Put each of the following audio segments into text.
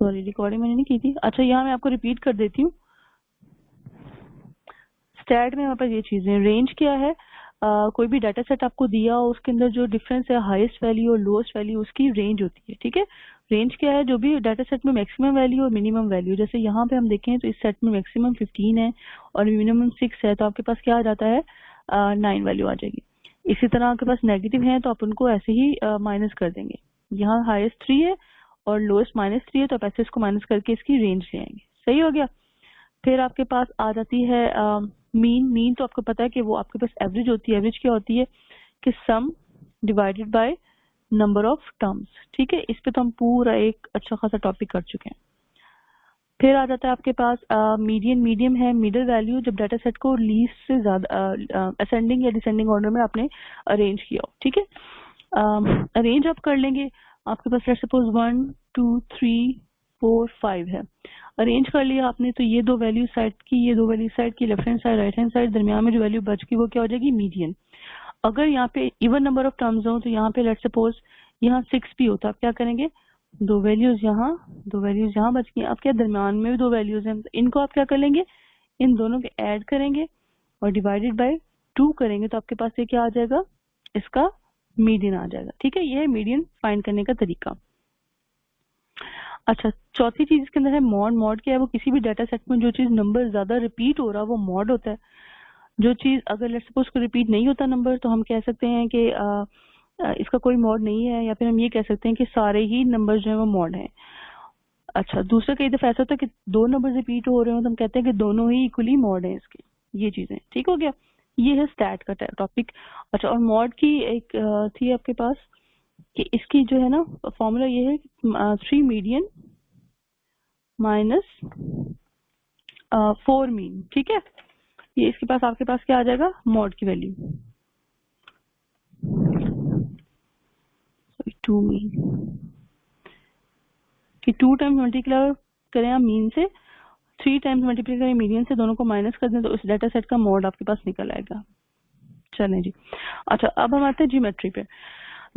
Sorry recording मैंने नहीं की थी। अच्छा यहाँ मैं आपको रिपीट कर देती हूँ। स्टैट में हमारे पास ये चीजें, रेंज क्या है, कोई भी डाटा सेट आपको दिया हो उसके अंदर जो डिफरेंस है हाईएस्ट वैल्यू और लोएस्ट वैल्यू उसकी रेंज होती है। ठीक है, रेंज क्या है, जो भी डाटा सेट में मैक्सिमम वैल्यू और मिनिमम वैल्यू, जैसे यहाँ पे हम देखें तो इस सेट में मैक्सिमम 15 है और मिनिमम 6 है, तो आपके पास क्या आ जाता है 9 वैल्यू आ जाएगी। इसी तरह आपके पास नेगेटिव है तो आप उनको ऐसे ही माइनस कर देंगे। यहाँ हाईएस्ट 3 है और लोएस्ट -3 है तो आप ऐसे इसको माइनस करके इसकी रेंज ले आएंगे। सही हो गया। फिर आपके पास आ जाती है मीन तो आपको पता है कि वो आपके पास एवरेज होती है। एवरेज क्या होती है कि सम divided by number of terms. ठीक है, इस पे तो हम पूरा एक अच्छा खासा टॉपिक कर चुके हैं। फिर आ जाता है आपके पास मीडियन। मीडियम है मिडिल वैल्यू, जब डाटा सेट को लीस्ट से ज्यादा असेंडिंग या डिसेंडिंग ऑर्डर में आपने अरेंज किया हो। ठीक है, अरेंज आप कर लेंगे। आपके पास लेट्स सपोज 1 2 3 4 5 है, अरेंज कर लिया आपने, तो ये दो वैल्यू साइड की, ये दो वैल्यू साइड की, left hand side right hand side, दरमियान में जो वैल्यू बच गई वो क्या हो जाएगी मीडियन। अगर यहाँ पे इवन नंबर ऑफ टर्म्स हो तो यहाँ पे लेट्स सपोज यहाँ 6 भी होता, आप क्या करेंगे, दो वैल्यूज यहाँ बच गई। अब क्या दरमियान में भी दो वैल्यूज हैं, तो इनको आप क्या कर लेंगे, इन दोनों के ऐड करेंगे और डिवाइडेड बाय 2 करेंगे, तो आपके पास ये क्या आ जाएगा, इसका मीडियन आ जाएगा। ठीक है, ये है मीडियन फाइंड करने का तरीका। अच्छा, चौथी चीज इसके अंदर है मॉड। मॉड क्या है, वो किसी भी डाटा सेट में जो चीज नंबर ज्यादा रिपीट हो रहा है वो मॉड होता है। जो चीज अगर लेट्स सपोज को रिपीट नहीं होता नंबर, तो हम कह सकते हैं कि इसका कोई मॉड नहीं है, या फिर हम ये कह सकते हैं कि सारे ही नंबर जो है वो मॉड हैं। अच्छा, दूसरा कई दफा ऐसा होता है कि दो नंबर रिपीट हो रहे हो तो हम कहते हैं कि दोनों ही इक्वली मॉड हैं इसके। ये चीजें ठीक हो गया, ये है स्टैट का टॉपिक। अच्छा, और मॉड की एक थी आपके पास कि इसकी जो है ना फॉर्मूला ये है 3 मीडियन माइनस 4 मीन। ठीक है, ये इसके पास आपके पास क्या आ जाएगा, मॉड की वैल्यू 2 मीन कि 2 टाइम्स मल्टीप्लाई करें आप मीन से, 3 टाइम्स मल्टीप्लाई करें मीडियन से, दोनों को माइनस कर दें तो उस डाटा सेट का मॉड आपके पास निकल आएगा। चलें जी। अच्छा, अब हम आते हैं ज्योमेट्री पे।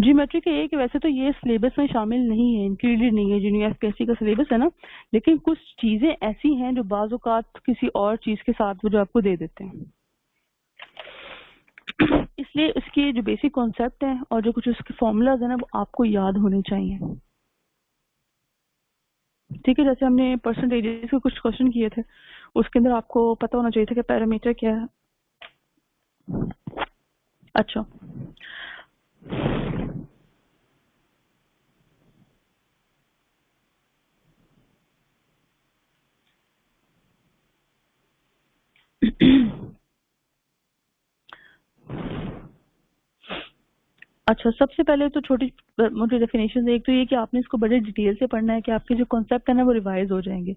ज्योमेट्री का ये कि वैसे तो ये सिलेबस में शामिल नहीं है, इंक्लूडेड नहीं है, जो एफपीएससी का सिलेबस है ना, लेकिन कुछ चीजें ऐसी हैं जो बाज़ औक़ात किसी और चीज के साथ वो जो आपको दे देते हैं, इसलिए उसके जो बेसिक कॉन्सेप्ट है और जो कुछ उसके फॉर्मूलाज है ना वो आपको याद होने चाहिए। ठीक है, जैसे हमने परसेंटेजेस के कुछ क्वेश्चन किए थे, उसके अंदर आपको पता होना चाहिए था कि पैरामीटर क्या है। अच्छा, अच्छा, सबसे पहले तो छोटी मोटी डेफिनेशन, एक तो ये कि आपने इसको बड़े डिटेल से पढ़ना है कि आपके जो कॉन्सेप्ट है ना वो रिवाइज हो जाएंगे।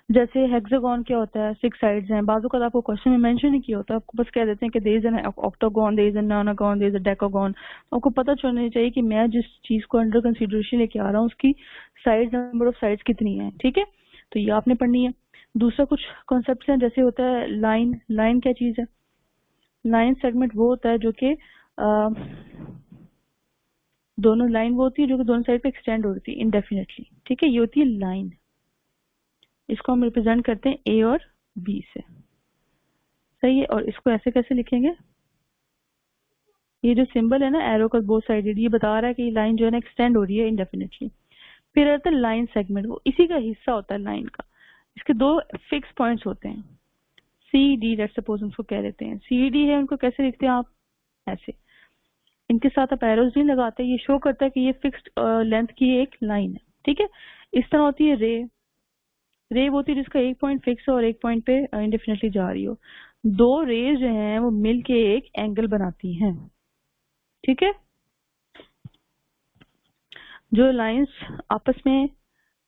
जैसे हेक्सागोन क्या होता है, 6 साइड्स हैं, बाजू का आपको क्वेश्चन में मेंशन नहीं किया होता, आपको बस कह देते हैं कि there is an octagon, there is an nonagon, there is a decagon. आपको पता चलना चाहिए कि मैं जिस चीज को अंडर कंसीडरेशन लेके आ रहा हूँ उसकी साइड, नंबर ऑफ साइड्स कितनी है। ठीक है, तो ये आपने पढ़नी है। दूसरा कुछ कॉन्सेप्ट हैं, जैसे होता है लाइन। लाइन क्या चीज है, लाइन सेगमेंट वो होता है जो कि दोनों लाइन वो होती है जो कि दोनों साइड पे एक्सटेंड होती है इनडेफिनेटली। ठीक है, ये होती है लाइन। इसको हम रिप्रेजेंट करते हैं ए और बी से। सही है, और इसको ऐसे कैसे लिखेंगे, ये जो सिंबल है ना एरो का बोथ साइडेड, ये बता रहा है कि लाइन जो है ना एक्सटेंड हो रही है इनडेफिनेटली। फिर आता है लाइन सेगमेंट, वो इसी का हिस्सा होता है लाइन का। इसके दो फिक्स पॉइंट्स होते हैं, सी डी, लेट्स सपोज उसको कह देते हैं सी डी है, उनको कैसे लिखते हैं आप, ऐसे। इनके साथ आप एरोज नहीं लगाते, ये शो करता है कि ये फिक्स्ड लेंथ की एक लाइन है। ठीक है, इस तरह होती है रे। रे वो होती है जिसका एक पॉइंट फिक्स हो और एक पॉइंट पे इंडेफिनेटली जा रही हो। दो रेज जो हैं वो मिलके एक एंगल बनाती हैं। ठीक है, जो लाइंस आपस में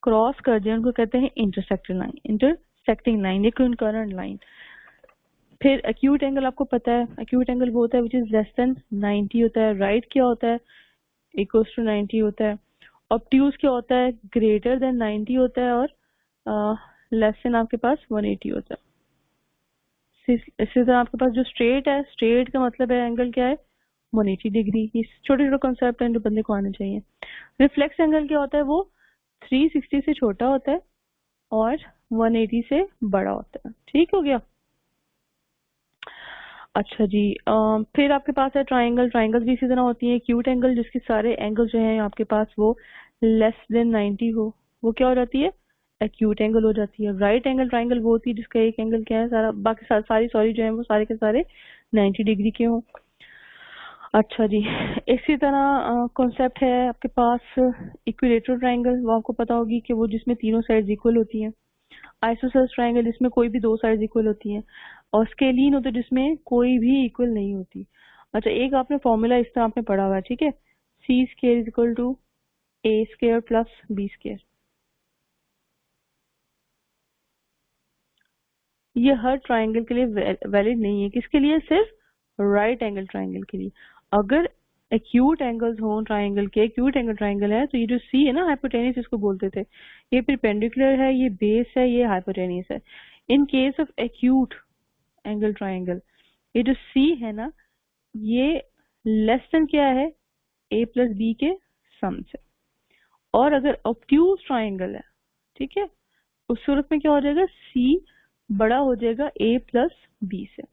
क्रॉस कर दें उनको कहते हैं इंटरसेक्टिंग लाइन। इंटरसेक्टिंग लाइन, ये कंकरेंट लाइन। फिर एक्यूट एंगल आपको पता है, एक्यूट एंगल वो होता है विच इज लेस देन 90 होता है। राइट क्या होता है, इक्वल्स टू 90 होता है। ऑब्ट्यूज क्या होता है, ग्रेटर देन 90 होता है, और लेस देन आपके पास 180 होता है। इसी तरह आपके पास जो स्ट्रेट है, स्ट्रेट का मतलब है एंगल क्या है, 180 डिग्री। ये छोटे छोटे कॉन्सेप्ट हैं जो बंदे को आने चाहिए। रिफ्लेक्स एंगल क्या होता है, वो 360 से छोटा होता है और 180 से बड़ा होता है। ठीक हो गया। अच्छा जी, फिर आपके पास है ट्राइंगल। ट्राइंगल भी इसी तरह होती है। एक्यूट एंगल, जिसके सारे एंगल जो हैं आपके पास वो लेस देन 90 हो, वो क्या हो जाती है? एक्यूट एंगल हो जाती है। राइट एंगल ट्राइंगल वो होती है जिसका एक एंगल क्या है, सारा बाकी सारी सॉरी जो है वो सारे के सारे 90 डिग्री के हों। अच्छा जी, इसी तरह कॉन्सेप्ट है आपके पास इक्विलेटरल ट्राइंगल, वो आपको पता होगी कि वो जिसमें तीनों साइड्स इक्वल होती हैं। आइसोसेलेस ट्राइंगल, जिसमें कोई भी दो साइड्स इक्वल होती हैं। और स्केलीन होते हैं जिसमें कोई भी इक्वल नहीं होती। अच्छा, एक आपने फॉर्मूला इस तरह आपने पढ़ा हुआ है, ठीक है, C square is equal to A square plus B square. ये हर ट्राइंगल के लिए वैलिड नहीं है। किसके लिए? सिर्फ राइट एंगल ट्राइंगल के लिए। अगर एक्यूट एंगल्स हों ट्राइंगल के, एक्यूट एंगल ट्राइंगल है तो ये जो सी है ना, हाइपोटेन्यूस इसको बोलते थे, ये परपेंडिकुलर है, ये बेस है, ये हाइपोटेन्यूस है। In case of acute angle triangle, ये जो सी है ना, ये लेस देन क्या है? ए प्लस बी के सम से। और अगर ऑब्ट्यूज ट्राइंगल है, ठीक है, उस सूरत में क्या हो जाएगा? सी बड़ा हो जाएगा ए प्लस बी से।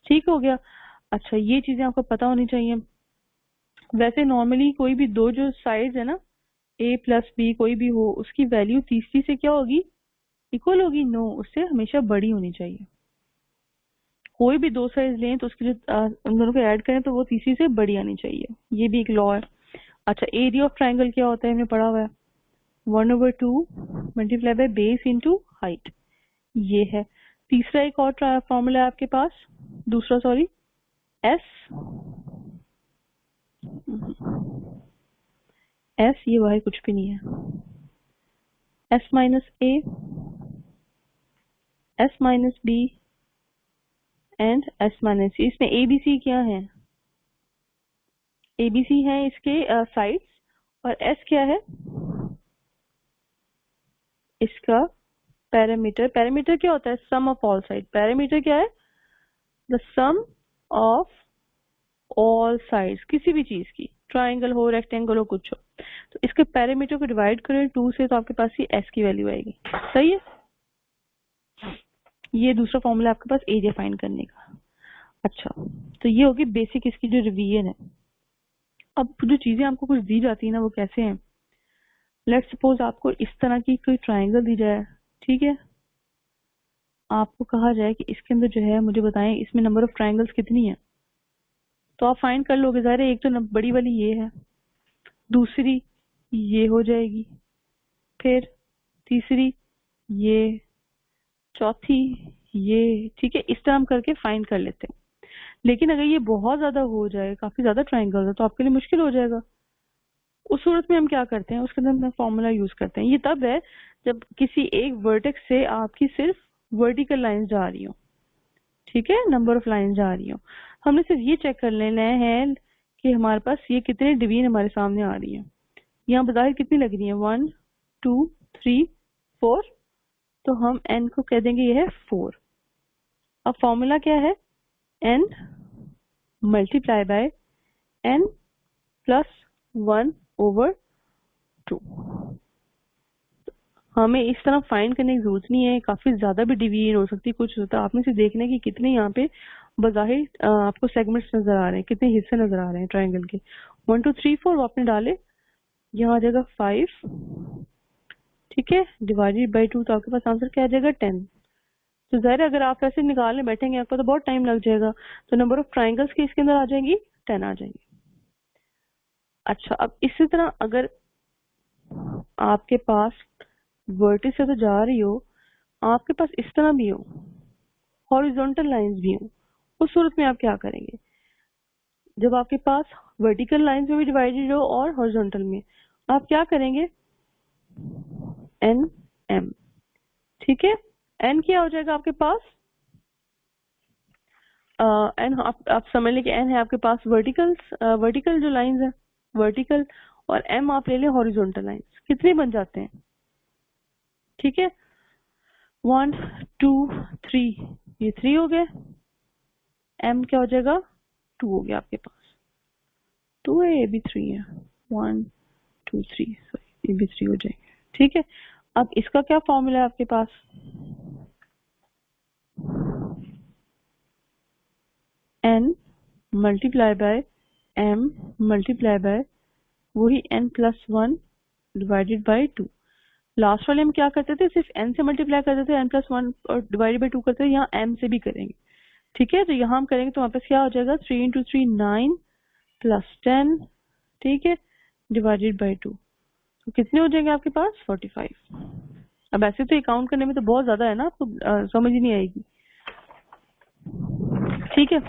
ठीक हो गया। अच्छा, ये चीजें आपको पता होनी चाहिए। वैसे नॉर्मली कोई भी दो जो साइड्स है ना, ए प्लस बी कोई भी हो, उसकी वैल्यू तीसरी से क्या होगी? इक्वल होगी? नो, उससे हमेशा बड़ी होनी चाहिए। कोई भी दो साइड लें तो उसके जो उन दोनों को ऐड करें तो वो तीसरी से बड़ी आनी चाहिए। ये भी एक लॉ है। अच्छा, एरिया ऑफ ट्राइंगल क्या होता है, हमने पढ़ा हुआ है, 1/2 multiply by base into height. ये है। तीसरा एक और फॉर्मूला है आपके पास, दूसरा सॉरी, एस, एस ये वाई कुछ भी नहीं है, S minus A, S minus B and S minus C. इसमें एबीसी क्या है? एबीसी है इसके साइड्स, और एस क्या है? इसका पैरामीटर। पैरामीटर क्या होता है? Sum of all side. Perimeter क्या है? The sum of all sides किसी भी चीज की, ट्राइंगल हो, रेक्टेंगल हो, कुछ हो, तो इसके पैरामीटर को डिवाइड करें 2 से तो आपके पास ये एस की वैल्यू आएगी। सही है। ये दूसरा फॉर्मूला आपके पास एरिया फाइंड करने का। अच्छा, तो ये होगी बेसिक इसकी जो रिवीजन है। अब जो चीजें आपको कुछ दी जाती है ना, वो कैसे हैं? लेट्स सपोज आपको इस तरह की कोई ट्राइंगल दी जाए, ठीक है, आपको कहा जाए कि इसके अंदर जो है मुझे बताएं इसमें नंबर ऑफ ट्राइंगल्स कितनी है, तो आप फाइंड कर लोगे। ज़ाहिर है एक तो बड़ी वाली ये है, दूसरी ये हो जाएगी, फिर तीसरी ये, चौथी ये, ठीक है, इस तरह हम करके फाइंड कर लेते हैं। लेकिन अगर ये बहुत ज्यादा हो जाए, काफी ज्यादा ट्राइंगल है, तो आपके लिए मुश्किल हो जाएगा। उस सूरत में हम क्या करते हैं, उसके अंदर हम फॉर्मूला यूज करते हैं। ये तब है जब किसी एक वर्टेक्स से आपकी सिर्फ वर्टिकल लाइन जा रही हो, ठीक है, नंबर ऑफ लाइन जा रही हो। हमने सिर्फ ये चेक कर लेना है कि हमारे पास ये कितने डिवीजन हमारे सामने आ रही है। यहाँ बाहर कितनी लग रही है? 1 2 3 4, तो हम n को कह देंगे ये है 4। अब फॉर्मूला क्या है? n multiply by n plus 1/2। हमें इस तरह फाइंड करने की जरूरत नहीं है। काफी ज्यादा भी डिवीजन हो सकती है, कुछ होता है। आपने से देखना है कि कितने यहाँ पे बज़ाहिर आपको सेगमेंट्स नजर आ रहे हैं, कितने हिस्से नजर आ रहे हैं ट्राइंगल के। 1 2 3 4 आपने डाले, यहाँ आ जाएगा 5, ठीक है, डिवाइडेड बाई 2, तो आपके पास आंसर क्या आ जाएगा? 10। तो जाहिर है अगर आप ऐसे निकालने बैठेंगे आपको तो बहुत टाइम लग जाएगा। तो नंबर ऑफ ट्राइंगल्स की इसके अंदर आ जाएंगी 10 आ जाएंगी। अच्छा, अब इसी तरह अगर आपके पास वर्टिस से तो जा रही हो, आपके पास इस तरह भी हो, हॉरिजॉन्टल लाइंस भी हो, उस सूरत में आप क्या करेंगे? जब आपके पास वर्टिकल लाइंस में भी डिवाइडेड हो और हॉरिजॉन्टल में, आप क्या करेंगे? एन एम, ठीक है। एन क्या हो जाएगा आपके पास? एन आप समझ लें कि एन है आपके पास वर्टिकल जो लाइंस है, वर्टिकल, और एम आप ले लें हॉरिजॉन्टल लाइंस। कितने बन जाते हैं? ठीक है, 1 2 3, ये 3 हो गए। एम क्या हो जाएगा? 2 हो गया आपके पास। 2 है, ये भी 3 है। 1 2 3, सॉरी ये भी 3 हो जाएंगे। ठीक है, अब इसका क्या फॉर्मूला है आपके पास, n multiply by m multiply by वही n+1 डिवाइडेड बाय 2। लास्ट वाले हम क्या करते थे, सिर्फ n से मल्टीप्लाई करते थे, n+1 और डिवाइडेड बाय 2 करते थे, यहाँ m से भी करेंगे। ठीक है, तो यहाँ हम करेंगे तो वापस क्या हो जाएगा, 3 × 3 9 + 10, ठीक है, डिवाइडेड बाय 2। तो कितने हो जाएंगे आपके पास, 45। अब ऐसे तो काउंट करने में तो बहुत ज्यादा है ना, आपको समझ ही नहीं आएगी। ठीक है,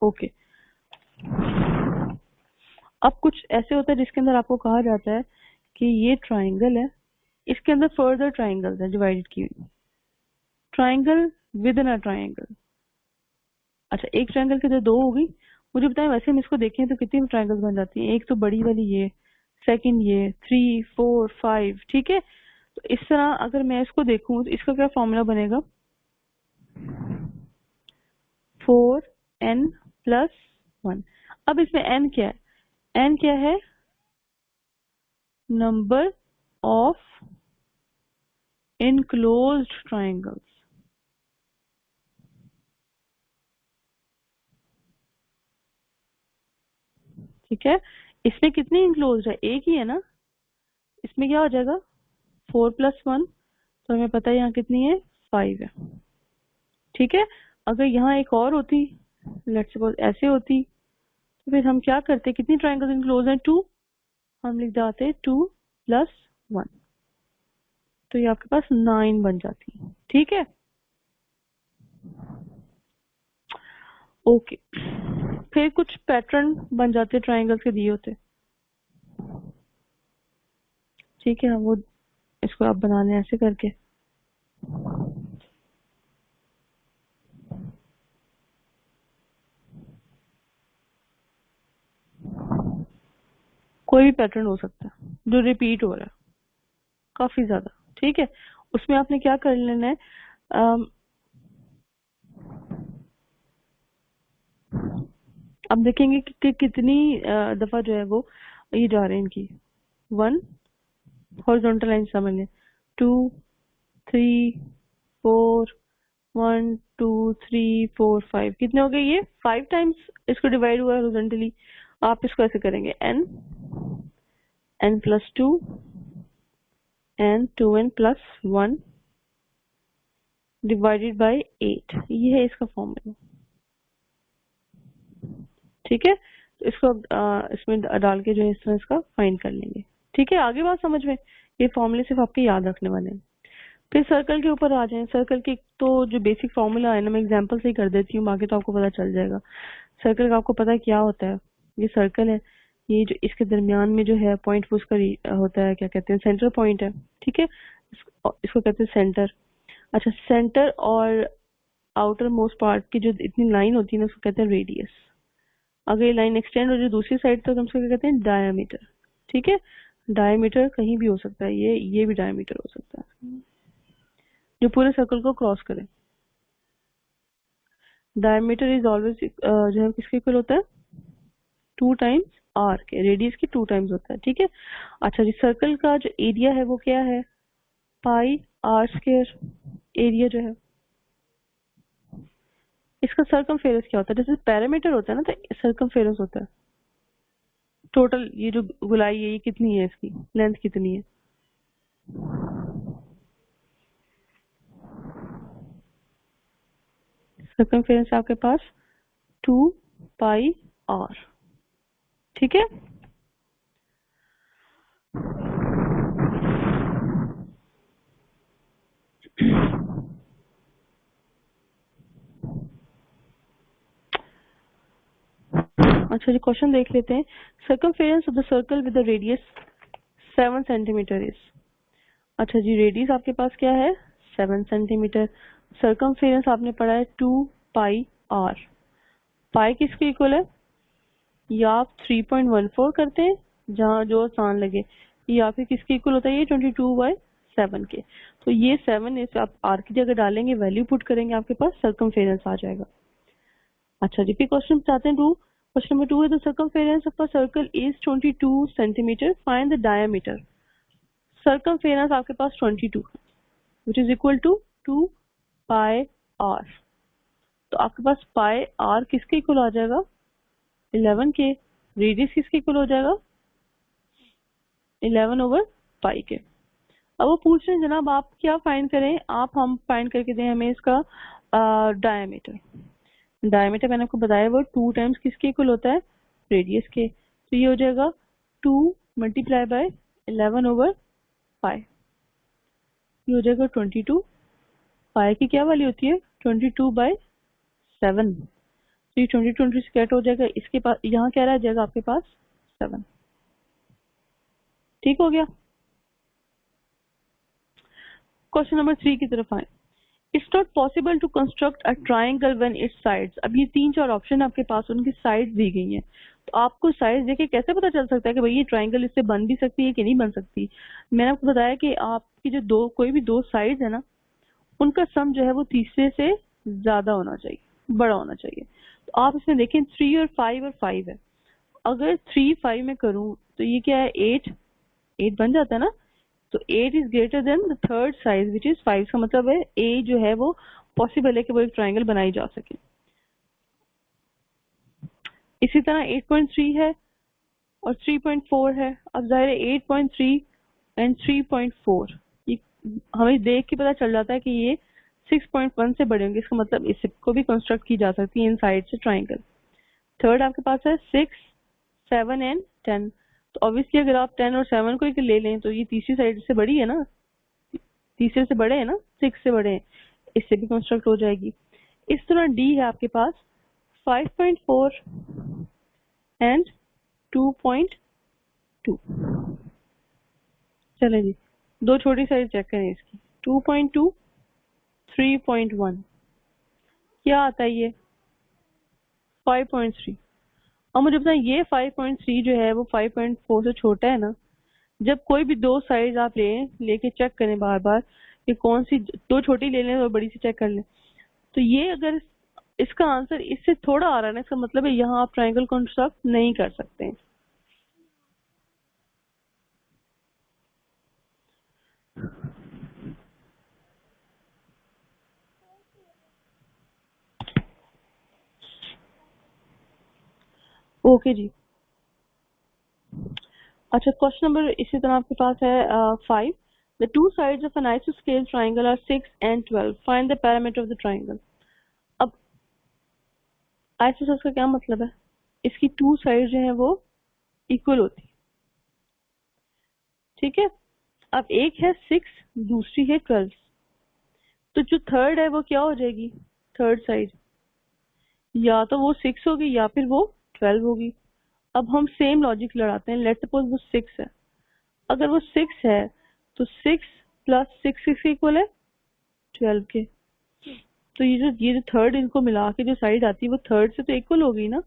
ओके। अब कुछ ऐसे होता है जिसके अंदर आपको कहा जाता है कि ये ट्राइंगल है, इसके अंदर फर्दर ट्राइंगल्स है डिवाइडेड की हुई, triangle with in a triangle. अच्छा, एक ट्राइंगल के अंदर 2 हो गई, मुझे बताएं वैसे हम इसको देखें तो कितनी ट्राइंगल्स बन जाती हैं। एक तो बड़ी वाली ये, सेकंड ये, 3 4 5। ठीक है, तो इस तरह अगर मैं इसको देखूं तो इसका क्या फॉर्मूला बनेगा, 4n+1। अब इसमें n क्या है, n क्या है, नंबर ऑफ इनक्लोज्ड ट्राइंगल्स। ठीक है, इसमें कितनी इनक्लोज्ड है, एक ही है ना, इसमें क्या हो जाएगा 4+1, तो हमें पता है यहाँ कितनी है, 5 है। ठीक है, अगर यहाँ एक और होती, लेट्स सपोज ऐसे होती, तो फिर हम क्या करते, कितनी ट्राइंगल्स इनक्लोज हैं, 2, हम लिख जाते 2+1, तो ये आपके पास 9 बन जाती है। ठीक है, ओके। फिर कुछ पैटर्न बन जाते ट्राइंगल्स के दिए होते। ठीक है, वो इसको आप बना लें ऐसे करके। कोई भी पैटर्न हो सकता है जो रिपीट हो रहा है काफी ज्यादा। ठीक है, उसमें आपने क्या कर लेना है, अब देखेंगे कि कितनी दफा जो है वो ये जा रहे हैं इनकी, 1 हॉरिजॉन्टल लाइन समझ लें, 2 3 4 1 2 3 4 5, कितने हो गए ये, 5 टाइम्स इसको डिवाइड हुआ हॉरिजॉन्टली। आप इसको ऐसे करेंगे, n+2 and 2n+1 divided by 8, ये है इसका फॉर्मूला। ठीक है, तो इसको इसमें डाल के जो है इस तरह इसका फाइंड कर लेंगे। ठीक है, आगे बात समझ में, ये फॉर्मूले सिर्फ आपके याद रखने वाले हैं। फिर सर्कल के ऊपर आ जाएं। सर्कल के तो जो बेसिक फॉर्मूला है ना, मैं एग्जांपल से ही कर देती हूँ, बाकी तो आपको पता चल जाएगा। सर्कल का आपको पता है क्या होता है, ये सर्कल है, ये जो इसके दरमियान में जो है पॉइंट उसका होता है, क्या कहते हैं, सेंटर पॉइंट है। ठीक है, इसको कहते हैं सेंटर। अच्छा, सेंटर और आउटर मोस्ट पार्ट की जो इतनी लाइन होती है ना, उसको कहते हैं रेडियस। अगर ये लाइन एक्सटेंड हो जाए दूसरी साइड तो हम उसको क्या कहते हैं, डायमीटर। ठीक है, डायमीटर कहीं भी हो सकता है, ये भी डायमीटर हो सकता है जो पूरे सर्कल को क्रॉस करे। डायमीटर इज ऑलवेज जो है किसके इक्वल होता है, 2 टाइम्स आर के, रेडियस की 2 टाइम्स होता है। ठीक है, अच्छा जी, सर्कल का जो एरिया है वो क्या है, पाई आर स्क्वायर एरिया जो है। इसका सर्कमफेरेंस क्या होता है, जैसे पैरामीटर होता है ना, तो सर्कमफेरेंस होता है टोटल, ये जो गोलाई है ये कितनी है, इसकी लेंथ कितनी है। सर्कमफेरेंस आपके पास 2 पाई आर। ठीक है, अच्छा जी, क्वेश्चन देख लेते हैं। Circumference of the circle with the radius 7 centimetre is. अच्छा जी, रेडियस आपके पास क्या है, 7 सेंटीमीटर। सर्कमफेरेंस आपने पढ़ा है 2 पाई आर। पाई किसके इक्वल है, या आप 3.14 करते हैं जहाँ जो आसान लगे, या फिर किसके इक्वल होता है, ये 22/7 के। तो ये 7 इस आप आर की जगह डालेंगे, वैल्यू पुट करेंगे, आपके पास सर्कमफेरेंस आ जाएगा। अच्छा जी, फिर क्वेश्चन चाहते हैं 2, क्वेश्चन नंबर 2 है the circumference of a circle is 22 centimetre, find the diameter. Circumference आपके पास 22 है which is equal to 2 pi r. तो आपके पास पाई आर किसके इक्वल आ जाएगा? 11 के। रेडियस किसके इक्वल हो जाएगा? 11 ओवर पाई के। अब वो पूछ रहे हैं जनाब आप क्या फाइंड करें, आप हम फाइंड करके दें हमें इसका डायमीटर। डायमीटर मैंने आपको बताया वो 2 टाइम्स किसके इक्वल होता है? रेडियस के। तो ये हो जाएगा 2 मल्टीप्लाई बाय 11 ओवर पाई, ये हो जाएगा 22। पाई की क्या वैल्यू होती है? 22/7। तो ये 20 से कैट हो जाएगा, इसके पास यहाँ क्या रह जाएगा आपके पास? 7। ठीक हो गया। क्वेश्चन नंबर 3 की तरफ आए। It's not possible to construct a triangle when its sides. अब ये 3-4 ऑप्शन आपके पास, उनकी साइड्स दी गई हैं, तो आपको साइड्स देखे कैसे पता चल सकता है कि भाई ये ट्राइंगल इससे बन भी सकती है कि नहीं बन सकती? मैंने आपको बताया कि आपकी जो कोई भी दो साइड्स है ना, उनका सम जो है वो तीसरे से ज्यादा होना चाहिए, बड़ा होना चाहिए। तो आप इसमें देखें 3 और 5 है। अगर 3 5 में करूं तो ये क्या है? 8 बन जाता है ना। तो 8 is greater than the third size which is 5 का मतलब है ए जो है वो पॉसिबल है कि वो एक ट्राइंगल बनाई जा सके। इसी तरह 8.3 है और 3.4 है। अब जाहिर है 8.3 एंड 3.4 ये हमें देख के पता चल जाता है कि ये 6.1 से बड़े होंगे, इसका मतलब इसको भी कंस्ट्रक्ट की जा सकती है इन साइड से ट्राइंगल। थर्ड आपके पास है 6 7 एंड 10। तो ऑब्वियसली अगर आप 10 और 7 को ही ले लें तो ये तीसरी साइड से बड़ी है ना, तीसरे से बड़े हैं ना, 6 से बड़े हैं, इससे भी कंस्ट्रक्ट हो जाएगी। इस तरह डी है आपके पास 5.4 एंड 2.2। चले जी, दो छोटी साइज चेक करें इसकी। 2.2 3.1 क्या आता है? ये 5.3। और मुझे बताएं ये 5.3 जो है वो 5.4 से छोटा है ना। जब कोई भी दो साइज आप लेके चेक करें बार बार कि कौन सी, दो छोटी ले लें और बड़ी सी चेक कर लें, तो ये अगर इसका आंसर इससे थोड़ा आ रहा है ना, इसका मतलब है यहाँ आप ट्राइंगल कंस्ट्रक्ट नहीं कर सकते हैं। ओके जी। अच्छा, क्वेश्चन नंबर इसी तरह आपके पास है 5। The two sides of an आइसोस्केल triangle are 6 and 12, find the perimeter of the triangle. अब आइसोसेलेस का क्या मतलब है? इसकी टू साइड जो है वो इक्वल होती, ठीक है। अब एक है 6, दूसरी है 12, तो जो थर्ड है वो क्या हो जाएगी? थर्ड साइड या तो वो 6 होगी या फिर वो 12 होगी। अब हम सेम लॉजिक लड़ाते हैं। लेट्स सपोज वो 6 है। अगर वो 6 है तो 6 प्लस 6 किसके इक्वल है? 12 के। तो ये जो थर्ड इनको मिला के जो साइड आती है वो थर्ड से तो इक्वल होगी ना।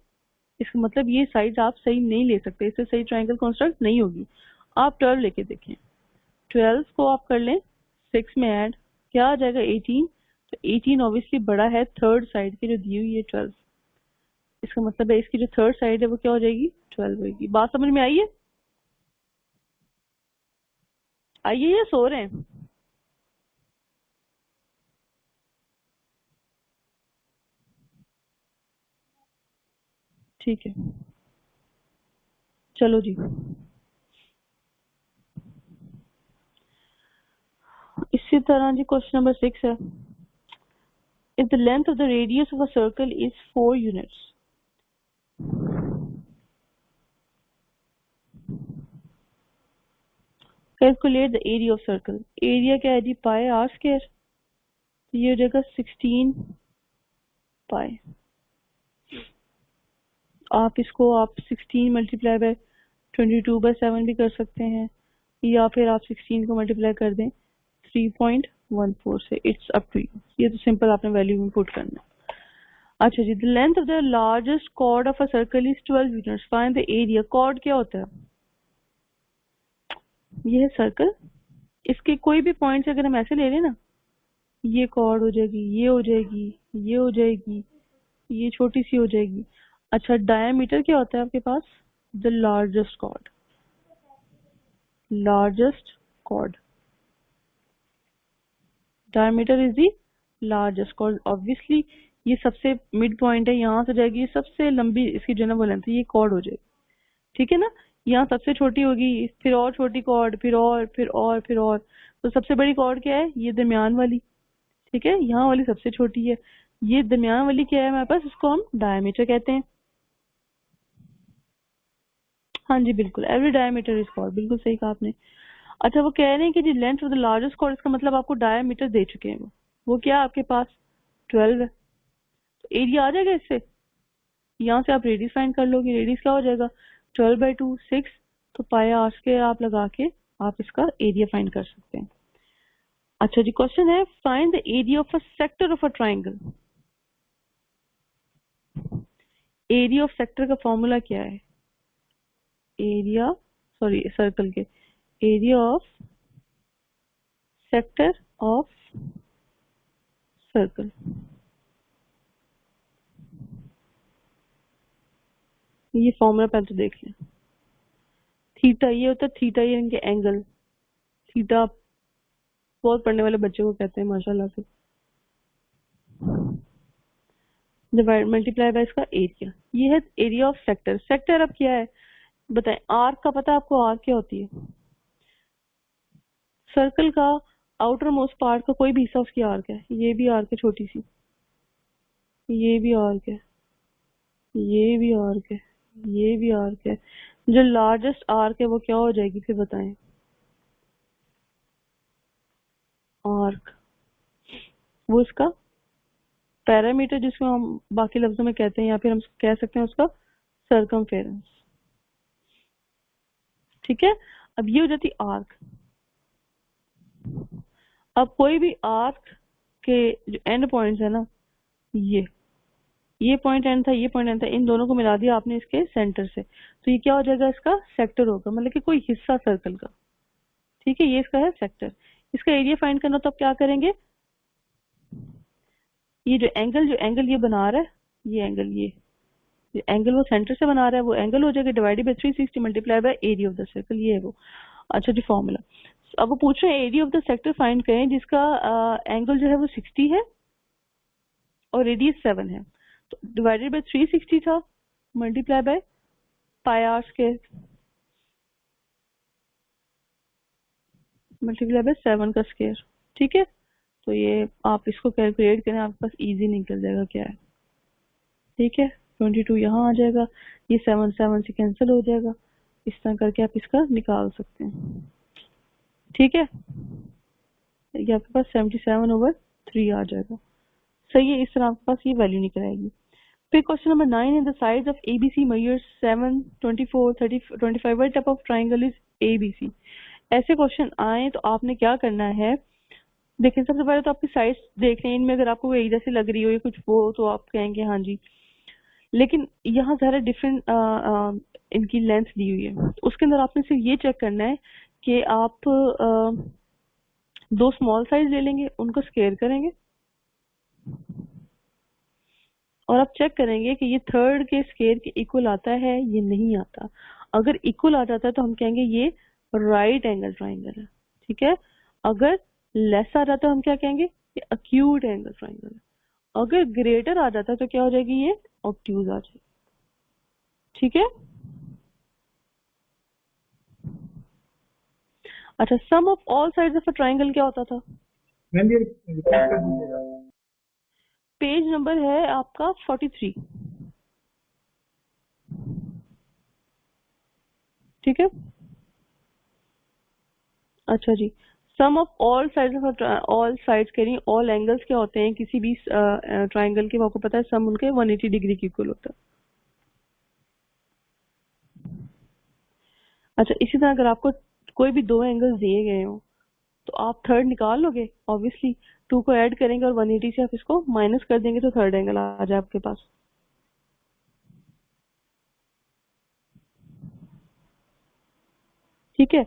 इसका मतलब ये साइड आप सही नहीं ले सकते, इससे सही ट्राइंगल कंस्ट्रक्ट नहीं होगी। आप 12 लेके देखें, 12 को आप कर लें 6 में ऐड, क्या आ जाएगा? 18। तो 18 ऑब्वियसली बड़ा है थर्ड साइड की जो दी हुई है 12। इसका मतलब है इसकी जो थर्ड साइड है वो क्या हो जाएगी? 12 होगी। बात समझ में आई है? आइए या सो रहे हैं? ठीक है, चलो जी। इसी तरह जी क्वेश्चन नंबर 6 है। If the length of the radius of a circle is 4 units, calculate the area of circle. Area क्या है जी? पाई आर स्क्वायर। तो ये हो जाएगा 16 पाई। आप इसको 16 मल्टीप्लाई बाय 22/7 भी कर सकते हैं, या फिर आप 16 को मल्टीप्लाई कर दें 3.14 से। इट्स अप टू यू, ये तो सिंपल आपने वैल्यू में पुट करना है। अच्छा जी, the length of the largest chord of a circle is 12 metres, find the area. Chord क्या होता है? ये है सर्कल, इसके कोई भी पॉइंट्स अगर हम ऐसे ले लें ना, ये कॉर्ड हो जाएगी, ये हो जाएगी, ये हो जाएगी, ये छोटी सी हो जाएगी। अच्छा, डायमीटर क्या होता है आपके पास? The largest chord, largest chord, diameter is the largest chord. Obviously ये सबसे मिड पॉइंट है, यहाँ से जाएगी, ये सबसे लंबी इसकी जो है ना वो लेंथ है, ये कॉर्ड हो जाएगी, ठीक है ना। यहाँ सबसे छोटी होगी, फिर और छोटी कॉर्ड, फिर और फिर और फिर और, तो सबसे बड़ी कॉर्ड क्या है? ये दरमियान वाली, ठीक है, यहाँ वाली सबसे छोटी है, ये दरमियान वाली क्या है हमारे पास? इसको हम डायमीटर कहते हैं। हाँ जी बिल्कुल, एवरी डायमीटर इज कॉर्ड, बिल्कुल सही कहा आपने। अच्छा, वो कह रहे हैं कि जी length of the largest chord, इसका मतलब आपको डायमीटर दे चुके हैं वो क्या है आपके पास? 12 है, तो एरिया आ जाएगा इससे, यहाँ से आप रेडियस फाइंड कर लोगे, रेडियस क्या हो जाएगा? 12/2 6, तो पाई आर स्क्वायर आप लगा के आप इसका एरिया फाइंड कर सकते हैं। अच्छा जी, क्वेश्चन है find the area of a sector of a triangle. Area of sector का फॉर्मूला क्या है? एरिया, सॉरी सर्कल के, area of sector of circle, ये फॉर्मूला पहले तो देख लें। थीटा ये होता है, थीटा ये इनके एंगल, थीटा बहुत पढ़ने वाले बच्चों को कहते हैं माशाल्लाह से, डिवाइड मल्टीप्लाई बाय इसका एरिया, ये है एरिया ऑफ सेक्टर। सेक्टर अब क्या है बताएं? आर्क का पता है आपको? आर्क क्या होती है? सर्कल का आउटर मोस्ट पार्ट का कोई भी हिस्सा उसकी आर्क है, ये भी आर्क है छोटी सी, ये भी आर्क है, ये भी आर्क है, ये भी आर्क है, जो लार्जेस्ट आर्क है वो क्या हो जाएगी फिर बताएं? आर्क, वो इसका पैरामीटर जिसको हम बाकी लफ्जों में कहते हैं, या फिर हम कह सकते हैं उसका सर्कमफेरेंस, ठीक है। अब ये हो जाती आर्क। अब कोई भी आर्क के जो एंड पॉइंट्स है ना, ये पॉइंट एंड था, ये पॉइंट एंड था, इन दोनों को मिला दिया आपने इसके सेंटर से, तो ये क्या हो जाएगा? इसका सेक्टर होगा, मतलब कि कोई हिस्सा सर्कल का, ठीक है, ये इसका है सेक्टर। इसका एरिया फाइंड करना, तो आप क्या करेंगे? ये जो एंगल ये बना रहा है, ये एंगल, ये एंगल वो सेंटर से बना रहा है, वो एंगल हो जाएगा divided by 360 multiply by area of the circle, ये है वो। अच्छा जी, फॉर्मूला। अब वो पूछ रहे हैं area of the sector find करें जिसका एंगल जो है वो 60 है और रेडियस 7 है, तो डिवाइडेड बाय 360 था, multiply by pi r square, multiply by 7 का स्क्वायर, ठीक है। तो ये आप इसको कैलकुलेट करें, आपके पास इजी निकल जाएगा क्या है, ठीक है। 22 यहाँ आ जाएगा, ये 7 7 से कैंसिल हो जाएगा, इस तरह करके आप इसका निकाल सकते हैं, ठीक है। ये आपके पास 77/3 आ जाएगा, सही है। इस तरह आपके पास ये वैल्यू निकल आएगी। फिर क्वेश्चन नंबर 9 है the side of ABC measures 7 24 30 25, what type of triangle is ABC. ऐसे क्वेश्चन आए तो आपने क्या करना है, देखिए सबसे पहले तो आपकी साइड्स देख रहे हैं, इनमें अगर आपको एक जैसी लग रही हो या कुछ वो, तो आप कहेंगे हाँ जी, लेकिन यहाँ सारे डिफरेंट इनकी लेंथ दी हुई है, उसके अंदर आपने सिर्फ ये चेक करना है कि आप दो स्मॉल साइज ले लेंगे, उनको स्केयर करेंगे और आप चेक करेंगे कि ये थर्ड के स्केयर के इक्वल आता है ये नहीं आता। अगर इक्वल आ जाता है तो हम कहेंगे ये राइट एंगल ट्राइंगल है, ठीक है। अगर लेस आ जाता है हम क्या कहेंगे? ये अक्यूट एंगल ट्राइंगल है। अगर ग्रेटर आ जाता है तो क्या हो जाएगी? ये ऑब्ट्यूज आ जाएगी, ठीक है। अच्छा, sum of all sides of a triangle क्या होता था? पेज नंबर है आपका 43, ठीक है। अच्छा जी, sum of all sides of all sides कह रही हैं, ऑल एंगल्स क्या होते हैं किसी भी ट्राइंगल के, आपको पता है सम उनके 180 डिग्री के इक्वल होता है। अच्छा, इसी तरह अगर आपको कोई भी दो एंगल्स दिए गए हो तो आप थर्ड निकाल लोगे, ऑब्वियसली 2 को ऐड करेंगे और 180 से आप इसको माइनस कर देंगे तो थर्ड एंगल आ जाए आपके पास, ठीक है।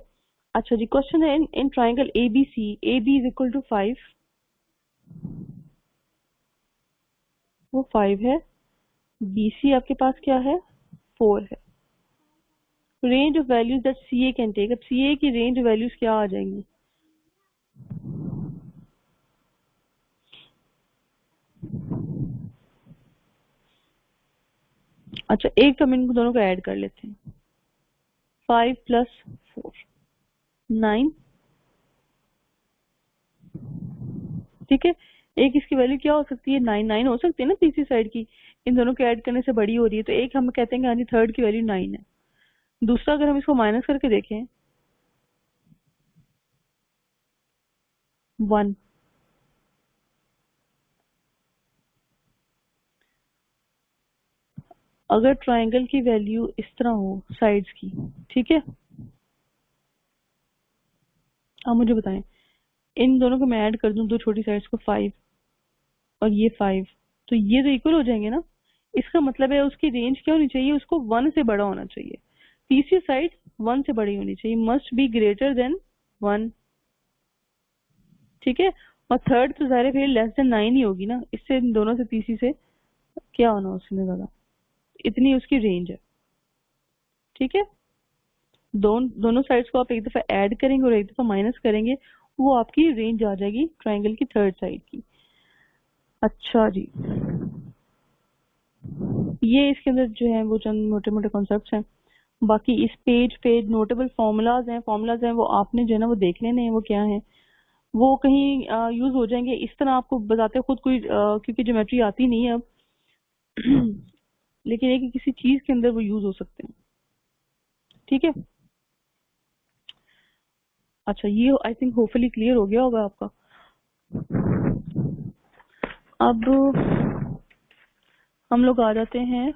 अच्छा जी, क्वेश्चन है in triangle ABC, A B is equal to 5, वो 5 है, BC आपके पास क्या है, 4 है। Range of values that CA can take, अब CA की रेंज वैल्यूज क्या आ जाएंगी, अच्छा एक तो हम इन दोनों को ऐड कर लेते हैं, 5 + 4 9, ठीक है। एक इसकी वैल्यू क्या हो सकती है, 9 9 हो सकती है ना, तीसरी साइड की इन दोनों को ऐड करने से बड़ी हो रही है, तो एक हम कहते हैं कि हाँ जी थर्ड की वैल्यू 9 है। दूसरा अगर हम इसको माइनस करके देखें, 1, अगर ट्राइंगल की वैल्यू इस तरह हो साइड्स की, ठीक है, आप मुझे बताएं, इन दोनों को मैं ऐड कर दूं, दो छोटी साइड्स को 5 और ये 5, तो ये तो इक्वल हो जाएंगे ना। इसका मतलब है उसकी रेंज क्या होनी चाहिए, उसको 1 से बड़ा होना चाहिए, तीसरी साइड 1 से बड़ी होनी चाहिए, मस्ट बी ग्रेटर देन 1, ठीक है। और थर्ड तो ज़ाहिर है फिर लेस देन 9 ही होगी ना, इससे इन दोनों से तीसरी से क्या होना उसमें ज्यादा, इतनी उसकी रेंज है, ठीक है। दोनों साइड्स को आप एक दफा ऐड करेंगे और एक दफा माइनस करेंगे, वो आपकी रेंज आ जाएगी ट्राइंगल की थर्ड साइड की। अच्छा जी, ये इसके अंदर जो है वो चंद मोटे मोटे कॉन्सेप्ट्स हैं। बाकी इस पेज पे नोटेबल फॉर्मूलाज हैं वो आपने जो है ना वो देख लेने हैं, वो क्या है, वो कहीं यूज हो जाएंगे। इस तरह आपको बताते खुद कोई क्योंकि ज्योमेट्री आती नहीं है अब लेकिन एक किसी चीज के अंदर वो यूज हो सकते हैं, ठीक है। अच्छा ये आई थिंक होपफुली क्लियर हो गया होगा आपका। अब हम लोग आ जाते हैं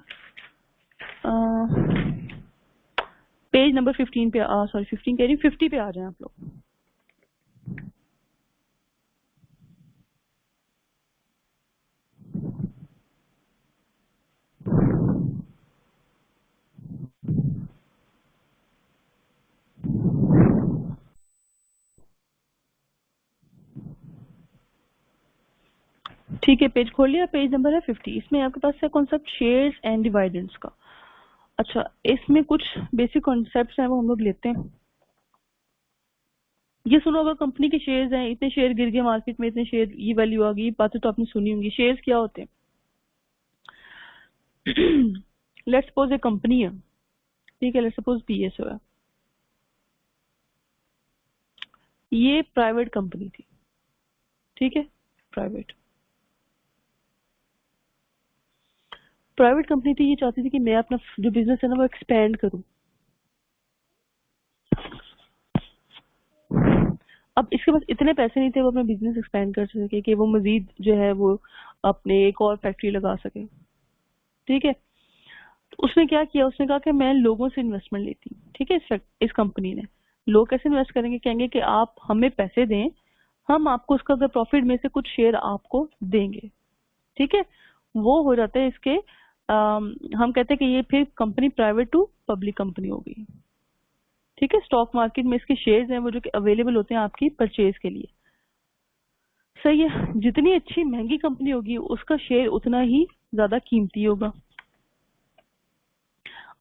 पेज नंबर 15 पे, सॉरी 15 कह रही 50 पे आ जाए आप लोग। ठीक है, पेज खोल लिया, पेज नंबर है 50। इसमें आपके पास है कॉन्सेप्ट शेयर्स एंड डिविडेंड्स का। अच्छा इसमें कुछ बेसिक कॉन्सेप्ट्स हैं वो हम लोग लेते हैं। ये सुनो, अगर कंपनी के शेयर्स हैं, इतने शेयर गिर गए मार्केट में, इतने शेयर ये वैल्यू आ गई, बातें तो आपने सुनी होंगी। शेयर्स क्या होते हैं लेट्स सपोज एक कंपनी है, ठीक है, लेट्स सपोज PSO है, ये प्राइवेट कंपनी थी, ठीक है, प्राइवेट प्राइवेट कंपनी थी। ये चाहती थी कि मैं अपना जो बिजनेस है ना वो एक्सपेंड करूं। अब इसके पास इतने पैसे नहीं थे वो अपना बिजनेस एक्सपेंड कर सके कि वो मजीद जो है वो अपने एक और फैक्ट्री लगा सके, ठीक है। तो उसने क्या किया, उसने कहा कि मैं लोगों से इन्वेस्टमेंट लेती हूँ, ठीक है। इस कंपनी ने, लोग कैसे इन्वेस्ट करेंगे, कहेंगे कि आप हमें पैसे दें, हम आपको उसका अगर प्रॉफिट में से कुछ शेयर आपको देंगे, ठीक है। वो हो जाते हैं इसके हम कहते हैं कि ये फिर company private to public company हो गई, ठीक है। स्टॉक मार्केट में इसके शेयर्स हैं वो जो कि अवेलेबल होते हैं आपकी परचेज के लिए, सही है। जितनी अच्छी महंगी कंपनी होगी उसका शेयर उतना ही ज्यादा कीमती होगा।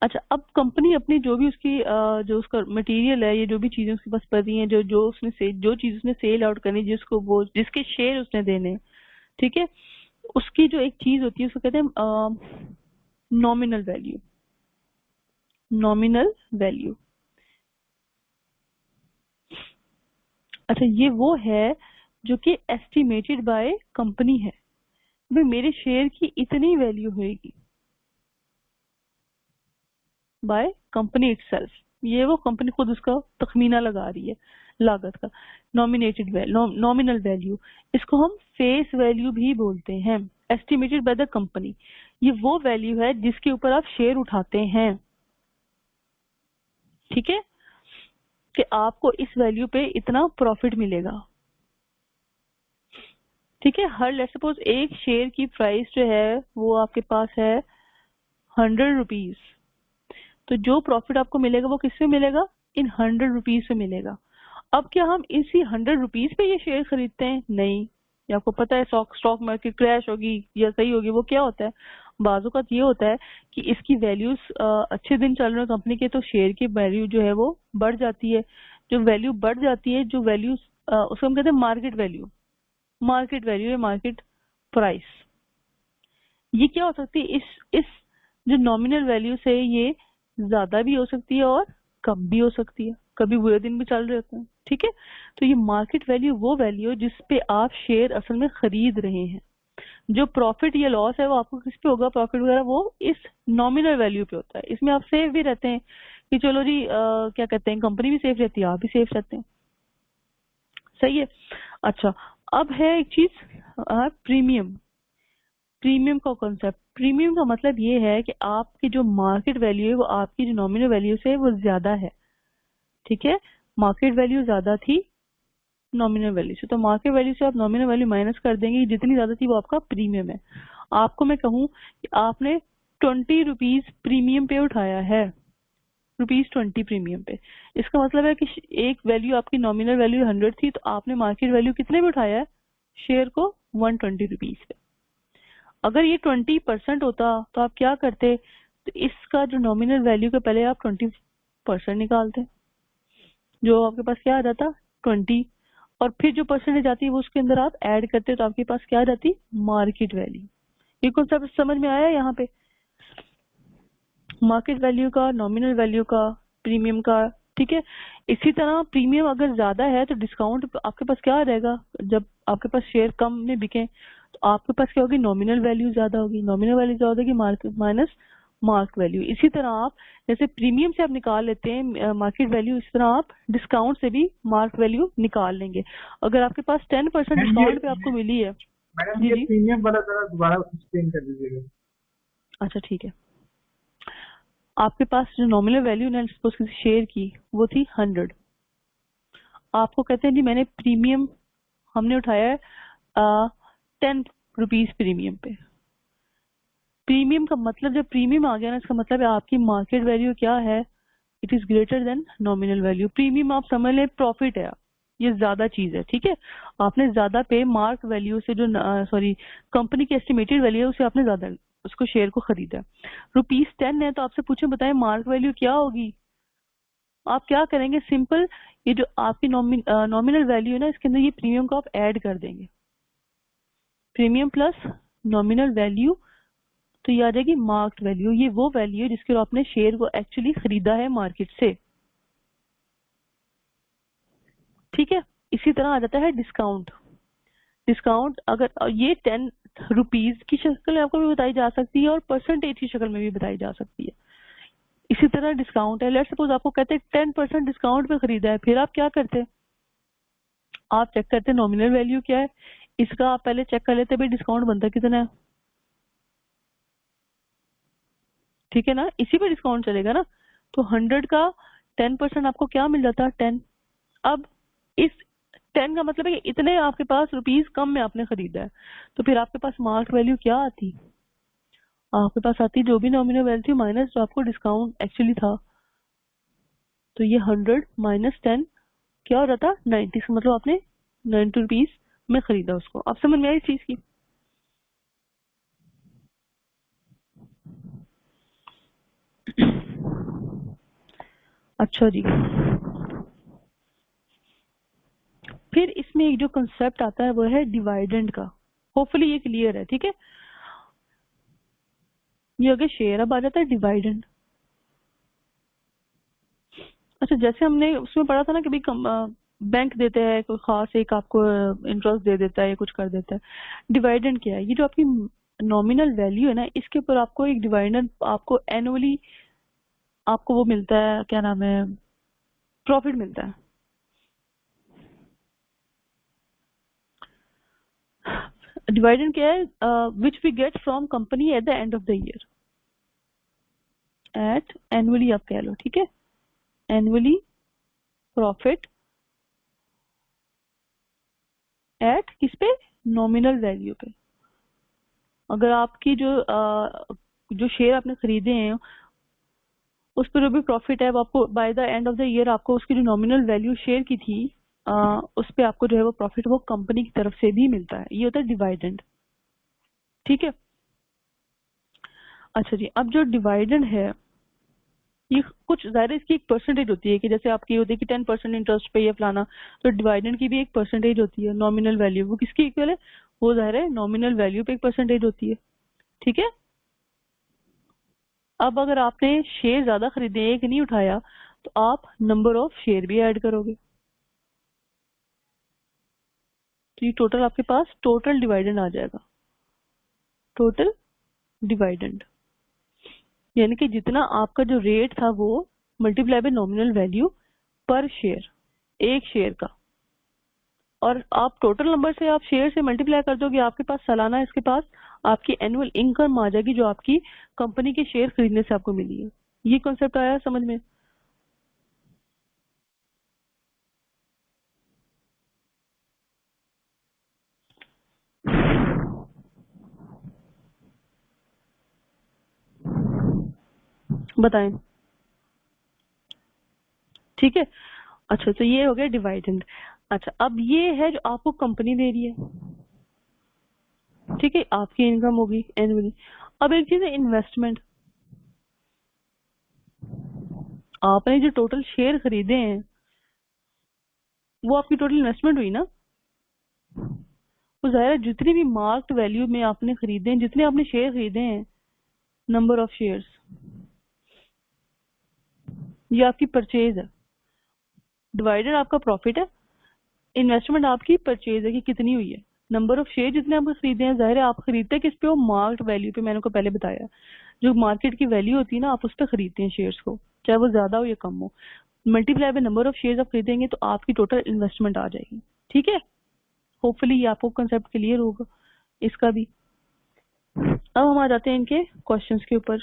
अच्छा अब कंपनी अपनी जो भी उसकी जो उसका मटेरियल है, ये जो भी चीजें उसके पास पड़ी हैं, जो जो उसने जो चीज उसने सेल आउट करनी, जिसको वो जिसके शेयर उसने देने, ठीक है, उसकी जो एक चीज होती है उसको कहते हैं नॉमिनल वैल्यू। नॉमिनल वैल्यू, अच्छा ये वो है जो कि एस्टिमेटेड बाय कंपनी है, भाई मेरे शेयर की इतनी वैल्यू होगी बाय कंपनी इटसेल्फ। ये वो कंपनी खुद उसका तखमीना लगा रही है लागत का। नॉमिनल वैल्यू, इसको हम फेस वैल्यू भी बोलते हैं, एस्टिमेटेड बाय द कंपनी। ये वो वैल्यू है जिसके ऊपर आप शेयर उठाते हैं, ठीक है, कि आपको इस वैल्यू पे इतना प्रॉफिट मिलेगा, ठीक है। हर लेट्स सपोज एक शेयर की प्राइस जो है वो आपके पास है 100 रुपीज, तो जो प्रॉफिट आपको मिलेगा वो किससे मिलेगा, इन 100 रुपीज से मिलेगा। अब क्या हम इसी 100 रुपीज पे ये शेयर खरीदते हैं, नहीं। ये आपको पता है स्टॉक मार्केट क्रैश होगी या सही होगी, वो क्या होता है, बाजू का ये होता है कि इसकी वैल्यूज अच्छे दिन चल रहे हैं कंपनी के, तो शेयर की वैल्यू जो है वो बढ़ जाती है। जो वैल्यू बढ़ जाती है, जो वैल्यू उसको हम कहते हैं मार्केट वैल्यू। मार्केट वैल्यू या मार्केट प्राइस, ये क्या हो सकती है, इस जो नॉमिनल वैल्यू से ये ज्यादा भी हो सकती है और कम भी हो सकती है, कभी बुरे दिन भी चल रहे होते हैं। ठीक है, तो ये मार्केट वैल्यू वो वैल्यू है जिस पे आप शेयर असल में खरीद रहे हैं। जो प्रॉफिट या लॉस है वो आपको किस पे होगा, प्रॉफिट वगैरह वो इस नॉमिनल वैल्यू पे होता है। इसमें आप सेफ भी रहते हैं कि चलो जी क्या कहते हैं, कंपनी भी सेफ रहती है, आप भी सेफ रहते हैं। सही है। अच्छा, अब है एक चीज प्रीमियम। प्रीमियम का कॉन्सेप्ट, प्रीमियम का मतलब ये है कि आपकी जो मार्केट वैल्यू है वो आपकी जो नॉमिनल वैल्यू से वो ज्यादा है। ठीक है, मार्केट वैल्यू ज्यादा थी नॉमिनल वैल्यू से, तो मार्केट वैल्यू से आप नॉमिनल वैल्यू माइनस कर देंगे, जितनी ज्यादा थी वो आपका प्रीमियम है। आपको मैं कहूँ कि आपने 20 रुपीज प्रीमियम पे उठाया है, ₹20 प्रीमियम पे, इसका मतलब है कि एक वैल्यू आपकी नॉमिनल वैल्यू 100 थी, तो आपने मार्केट वैल्यू कितने में उठाया है, शेयर को 120 रुपीज पे। अगर ये 20% होता तो आप क्या करते, तो इसका जो नॉमिनल वैल्यू के पहले आप 20% निकालते, जो आपके पास क्या आ जाता 20, और फिर जो परसेंटेज आती है वो उसके अंदर आप ऐड करते, तो आपके पास क्या आ जाती, मार्केट वैल्यू। ये कॉन्सेप्ट समझ में आया यहाँ पे, मार्केट वैल्यू का, नॉमिनल वैल्यू का, प्रीमियम का। ठीक है, इसी तरह प्रीमियम अगर ज्यादा है तो डिस्काउंट आपके पास क्या रहेगा, जब आपके पास शेयर कम में बिके तो आपके पास क्या होगी, नॉमिनल वैल्यू ज्यादा होगी। नॉमिनल वैल्यू ज्यादा होगी, मार्केट माइनस मार्क वैल्यू। इसी तरह आप जैसे प्रीमियम से आप निकाल लेते हैं मार्केट वैल्यू, इस तरह आप डिस्काउंट से भी मार्क वैल्यू निकाल लेंगे। अगर आपके पास 10% मैम डिस्काउंट पे आपको मिली है। मैडम जी ये जी, प्रीमियम वाला जरा दोबारा एक्सप्लेन कर दीजिएगा। अच्छा ठीक है। आपके पास जो नॉमिनल वैल्यू है सपोज किसी शेयर की वो थी 100, आपको कहते हैं जी मैंने प्रीमियम हमने उठाया है 10 रुपीज प्रीमियम पे। प्रीमियम का मतलब, जब प्रीमियम आ गया ना, इसका मतलब है आपकी मार्केट वैल्यू क्या है, it is greater than nominal value. Premium आप समझ लें प्रॉफिट है, ये ज्यादा चीज है। ठीक है, आपने ज्यादा पे मार्क वैल्यू से, जो सॉरी कंपनी की एस्टिमेटेड वैल्यू है उससे आपने ज्यादा उसको शेयर को खरीदा। ₹10 है तो आपसे पूछे बताएं मार्क वैल्यू क्या होगी, आप क्या करेंगे, सिंपल ये जो आपकी नॉमिनल वैल्यू है ना, इसके अंदर ये प्रीमियम को आप ऐड कर देंगे, प्रीमियम प्लस नॉमिनल वैल्यू, तो ये आ जाएगी मार्क्ड वैल्यू। ये वो वैल्यू है जिसके आपने शेयर को एक्चुअली खरीदा है मार्केट से। ठीक है, इसी तरह आ जाता है डिस्काउंट। डिस्काउंट अगर ये 10 रुपीज की शक्ल में आपको भी बताई जा सकती है और परसेंटेज की शक्ल में भी बताई जा सकती है। इसी तरह डिस्काउंट है, लेट्स सपोज आपको कहते हैं 10% डिस्काउंट पे खरीदा है, फिर आप क्या करते हैं, आप चेक करते हैं नॉमिनल वैल्यू क्या है, इसका आप पहले चेक कर लेते हैं भाई डिस्काउंट बनता कितना है। ठीक है ना, इसी पे डिस्काउंट चलेगा ना, तो 100 का 10% आपको क्या मिल जाता है, 10। अब इस 10 का मतलब है कि इतने आपके पास रुपीज कम में आपने खरीदा है, तो फिर आपके पास मार्क वैल्यू क्या आती, आपके पास आती जो भी नॉमिनल वैल्यू माइनस जो आपको डिस्काउंट एक्चुअली था, तो ये 100 माइनस 10 क्या हो जाता, 90। मतलब आपने 90 रुपीज में खरीदा उसको। आप समझ में आई इस चीज की। अच्छा जी, फिर इसमें एक जो कंसेप्ट आता है वो है डिविडेंड का। होपफुली ये क्लियर है। ठीक है, ये अगर शेयर अब आ जाता है डिविडेंड। अच्छा, जैसे हमने उसमें पढ़ा था ना कि भाई बैंक देते हैं कोई खास एक आपको इंटरेस्ट दे देता है या कुछ कर देता है। डिविडेंड क्या है, ये जो आपकी नॉमिनल वैल्यू है ना, इसके ऊपर आपको एक डिविडेंड आपको एनुअली आपको वो मिलता है, क्या नाम है, प्रॉफिट मिलता है। डिविडेंड क्या है, which we get from company at the end of the year, at annually आप कह लो। ठीक है, एनुअली प्रॉफिट एट किस पे, नॉमिनल वैल्यू पे। अगर आपकी जो शेयर आपने खरीदे हैं उस पर जो भी प्रॉफिट है वो आपको by the end of the year आपको उसकी जो नॉमिनल वैल्यू शेयर की थी उस पे आपको जो है वो प्रॉफिट वो कंपनी की तरफ से भी मिलता है। ये होता है डिविडेंड। ठीक है, अच्छा जी, अब जो डिवाइडेंड है ये कुछ ज़ाहिर है इसकी एक परसेंटेज होती है कि जैसे आपकी होती है कि 10% इंटरेस्ट पे या फलाना, तो डिवाइडेंड की भी एक परसेंटेज होती है, नॉमिनल वैल्यू। वो किसकी इक्वल है? वो ज़ाहिर है नॉमिनल वैल्यू पे एक परसेंटेज होती है, ठीक है। अब अगर आपने शेयर ज्यादा खरीदे, एक नहीं उठाया, तो आप नंबर ऑफ शेयर भी ऐड करोगे, तो ये टोटल आपके पास टोटल डिवाइडेंड आ जाएगा। टोटल डिवाइडेंड यानी कि जितना आपका जो रेट था वो मल्टीप्लाई बाय नॉमिनल वैल्यू पर शेयर, एक शेयर का, और आप टोटल नंबर से आप शेयर से मल्टीप्लाई कर दोगे, आपके पास सालाना इसके पास आपकी एनुअल इनकम आ जाएगी जो आपकी कंपनी के शेयर खरीदने से आपको मिली है। ये कॉन्सेप्ट आया समझ में? बताएं। ठीक है। अच्छा, तो ये हो गया डिवाइडेंड। अच्छा, अब ये है जो आपको कंपनी दे रही है, ठीक है, आपकी इनकम होगी एनुअली। अब एक चीज है इन्वेस्टमेंट, आपने जो टोटल शेयर खरीदे हैं वो आपकी टोटल इन्वेस्टमेंट हुई ना। वो जाहिर है जितनी भी मार्क्ड वैल्यू में आपने खरीदे हैं, जितने आपने शेयर खरीदे हैं, नंबर ऑफ शेयर्स, ये आपकी परचेज है। डिवाइडेड आपका प्रॉफिट है, इन्वेस्टमेंट आपकी परचेज है कि कितनी हुई है। नंबर ऑफ शेयर जितने आपने खरीदे हैं, जाहिर है आप खरीदते हैं किस पे हो? मार्क्ड वैल्यू पे। मैंने को पहले बताया जो मार्केट की वैल्यू होती है ना, आप उस पर खरीदते हैं शेयर्स को, चाहे वो ज्यादा हो या कम हो। Multiply by number of shares आप खरीदेंगे तो आपकी टोटल इन्वेस्टमेंट आ जाएगी, ठीक है। होपफुली ये आपको कंसेप्ट क्लियर होगा इसका भी। अब हम आ जाते हैं इनके क्वेश्चंस के ऊपर।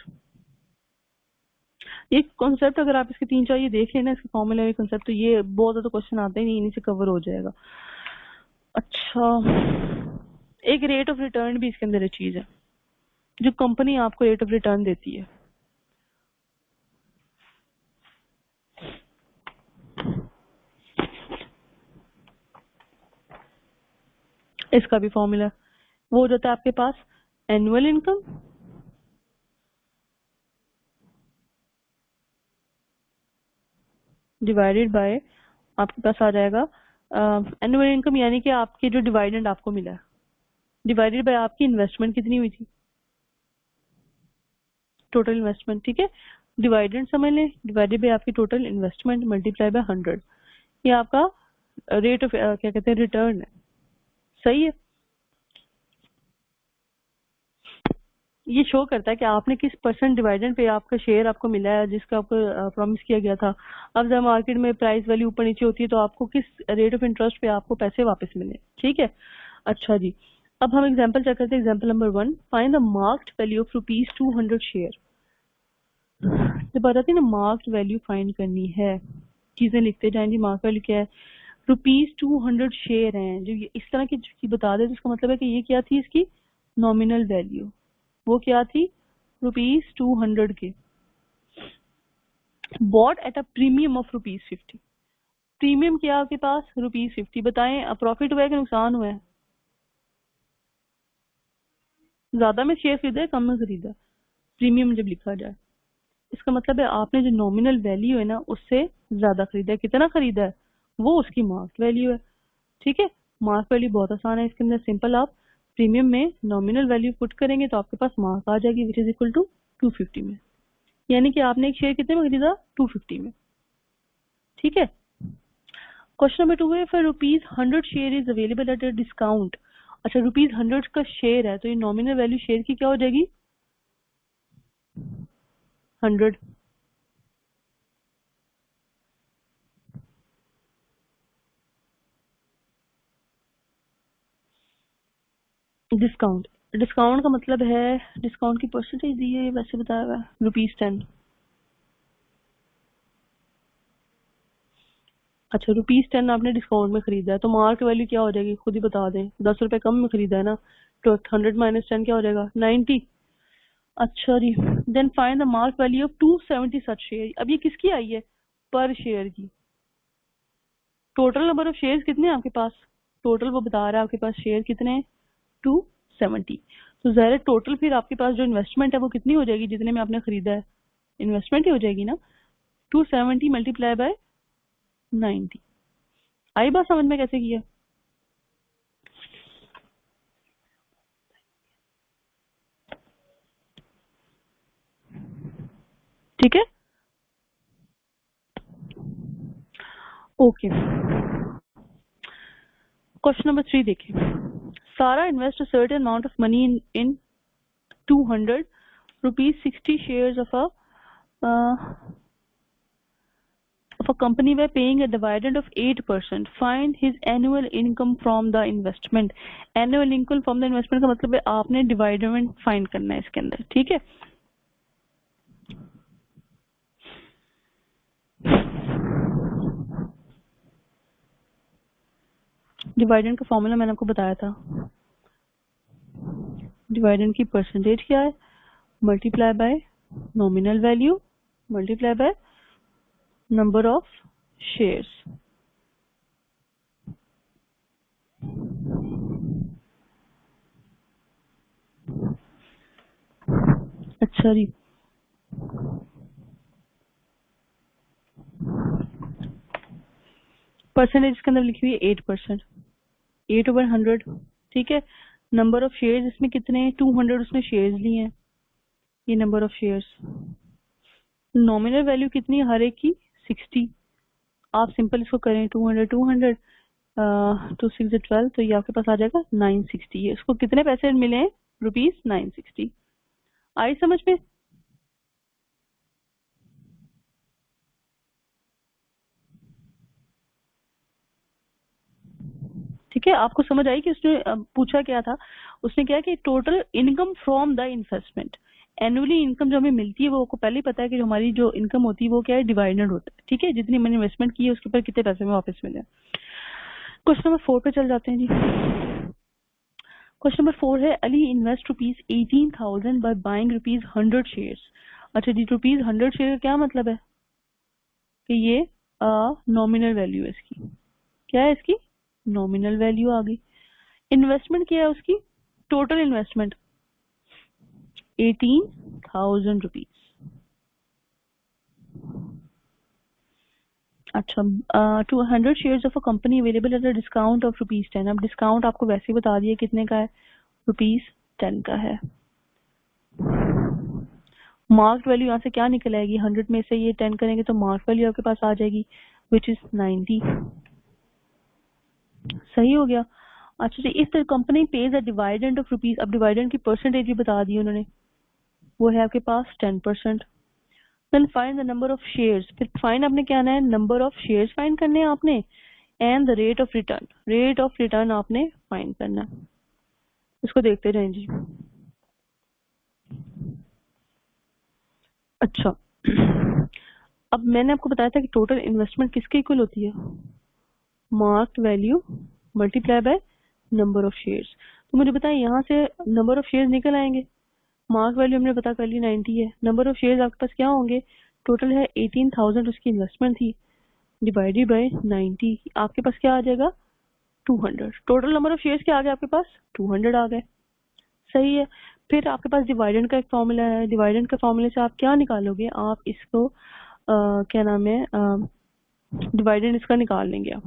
ये कॉन्सेप्ट अगर आप इसके 3-4 ये देख लेना, इसके फॉर्मूला में कंसेप्ट, तो ये बहुत ज्यादा क्वेश्चन आते ही नहीं, इन्हीं से कवर हो जाएगा। अच्छा, एक रेट ऑफ रिटर्न भी इसके अंदर एक चीज है, जो कंपनी आपको रेट ऑफ रिटर्न देती है। इसका भी फॉर्मूला वो हो जाता है आपके पास एनुअल इनकम डिवाइडेड बाय, आपके पास आ जाएगा एनुअल इनकम यानी कि आपके जो डिवाइडेंड आपको मिला, डिवाइडेड बाय आपकी इन्वेस्टमेंट कितनी हुई थी, टोटल इन्वेस्टमेंट, ठीक है। डिवाइडेंड समझ लें, डिवाइडेड बाय आपकी टोटल इन्वेस्टमेंट मल्टीप्लाई बाय 100, ये आपका रेट ऑफ क्या कहते हैं रिटर्न है। सही है। ये शो करता है कि आपने किस परसेंट डिवाइडेंड पे आपका शेयर आपको मिला है जिसका आपको प्रॉमिस किया गया था। अब जब मार्केट में प्राइस वैल्यू ऊपर नीचे होती है तो आपको किस रेट ऑफ इंटरेस्ट पे आपको पैसे वापस मिले, ठीक है। अच्छा जी, अब हम एग्जांपल चेक करते हैं। Example number 1, find the marked value of ₹200 share. जब आ जाती है ना मार्क्ड वैल्यू फाइंड करनी है, चीजें लिखते जाएंगे। मार्क वैल्यू क्या है? ₹200 शेयर हैं। जो ये इस तरह की चीज बता दे तो इसका मतलब है कि ये क्या थी, इसकी नॉमिनल वैल्यू। वो क्या थी? ₹200 के, bought at a premium of ₹50। Premium क्या आपके पास? ₹50। बताएं अब प्रॉफिट हुआ है कि नुकसान हुआ है? ज्यादा में शेयर खरीदा है कम में खरीदा? प्रीमियम जब लिखा जाए इसका मतलब है आपने जो नॉमिनल वैल्यू है ना उससे ज्यादा खरीदा है। कितना खरीदा है? वो उसकी मार्क वैल्यू है, ठीक है। मार्क वैल्यू बहुत आसान है इसके अंदर, सिंपल। आप प्रीमियम में नॉमिनल वैल्यू पुट करेंगे तो आपके पास मार्क आ जाएगी विच इज इक्वल टू 250 में। यानी कि आपने एक शेयर कितने में खरीदा? 250 में, ठीक है। क्वेश्चन नंबर 2 है, फिर ₹100 share is available at a discount. अच्छा, ₹100 का शेयर है तो ये नॉमिनल वैल्यू शेयर की क्या हो जाएगी? 100। डिस्काउंट, डिस्काउंट का मतलब है डिस्काउंट की परसेंटेज दी है, वैसे बताया हुआ है ₹10। अच्छा, ₹10 आपने डिस्काउंट में खरीदा है तो मार्क वैल्यू क्या हो जाएगी? खुद ही बता दें। 10 रुपए कम में खरीदा है ना, तो 100 माइनस 10 क्या हो जाएगा? 90। अच्छा जी, then find the mark value of 270 such share. अब ये किसकी आई है? पर शेयर की। टोटल नंबर ऑफ शेयर कितने हैं आपके पास? टोटल वो बता रहा है आपके पास शेयर कितने हैं? 270। तो ज़ाहिर है टोटल फिर आपके पास जो इन्वेस्टमेंट है वो कितनी हो जाएगी, जितने में आपने खरीदा है इन्वेस्टमेंट ही हो जाएगी ना, 270 मल्टीप्लाई बाय 90। आई बात समझ में कैसे किया? ठीक है, ओके। क्वेश्चन नंबर 3 देखिए, सारा invest a certain amount of money in 200 rupees 60 shares of a company by paying a dividend of 8%. Find his annual income from the investment. Annual income from the investment का मतलब है आपने dividend find करना है इसके अंदर, ठीक है। डिवाइडेंड का फॉर्मूला मैंने आपको बताया था, डिवाइडेंड की परसेंटेज क्या है, multiply by nominal value multiply by number of shares. अच्छा जी, परसेंटेज इसके अंदर लिखी हुई है 8%, 8/100, ठीक है। नंबर ऑफ शेयर्स इसमें कितने हैं, 200 उसने शेयर्स लिए हैं, ये number of shares. Nominal value कितनी है हर एक की, 60। आप सिंपल इसको करें 200 200 2 6 12, तो ये आपके पास आ जाएगा 960। है इसको कितने पैसे मिले हैं, ₹960। आई समझ में? ठीक है, आपको समझ आई कि उसने पूछा क्या था, उसने क्या कि total income from the investment. Annually income जो हमें मिलती है वो आपको पहले ही पता है कि जो हमारी जो इनकम होती है वो क्या है, डिवाइडेड होता है, ठीक है, जितनी मैंने इन्वेस्टमेंट की है उसके ऊपर कितने पैसे में वापस मिले। क्वेश्चन नंबर 4 पे चल जाते हैं जी। क्वेश्चन नंबर 4 है, Ali invest ₹18,000 by buying ₹100 shares. अच्छा जी, ₹100 शेयर का क्या मतलब है कि ये नॉमिनल वैल्यू है इसकी, क्या है इसकी, नॉमिनल वैल्यू आ गई। इन्वेस्टमेंट क्या है उसकी, टोटल इन्वेस्टमेंट ₹18,000। अच्छा, 200 shares of a company available at a discount of ₹10। अब डिस्काउंट आपको वैसे ही बता दिया कितने का है, ₹10 का है। मार्क्ड वैल्यू यहाँ से क्या निकल आएगी, 100 में से ये 10 करेंगे तो मार्क्ड वैल्यू आपके पास आ जाएगी विच इज 90। सही हो गया। अच्छा जी, if the company pays a dividend of ₹, अब डिवाइडेंड की परसेंटेज भी बता दी उन्होंने, वो है आपके पास 10%। Then find the number of shares, फिर फाइंड आपने क्या आना है, नंबर ऑफ शेयर्स फाइंड करने हैं आपने, and the rate of return, rate of return आपने फाइंड करना है। इसको देखते रहें जी। अच्छा, अब मैंने आपको बताया था कि टोटल इन्वेस्टमेंट किसके इक्वल होती है, marked value multiply by number of shares. तो मुझे बताएं यहाँ से नंबर ऑफ शेयर्स निकल आएंगे, मार्क वैल्यू हमने पता कर ली 90 है, नंबर ऑफ शेयर्स आपके पास क्या होंगे, टोटल है 18,000 उसकी इन्वेस्टमेंट थी, डिवाइडेड बाय 90, आपके पास क्या आ जाएगा, 200। टोटल नंबर ऑफ शेयर्स क्या आ गए आपके पास, 200 आ गए। सही है। फिर आपके पास डिवाइडेंड का एक फॉर्मूला है, डिवाइडेंड के फॉर्मूले से आप क्या निकालोगे, आप इसको क्या नाम है, डिवाइडेंड इसका निकाल लेंगे आप।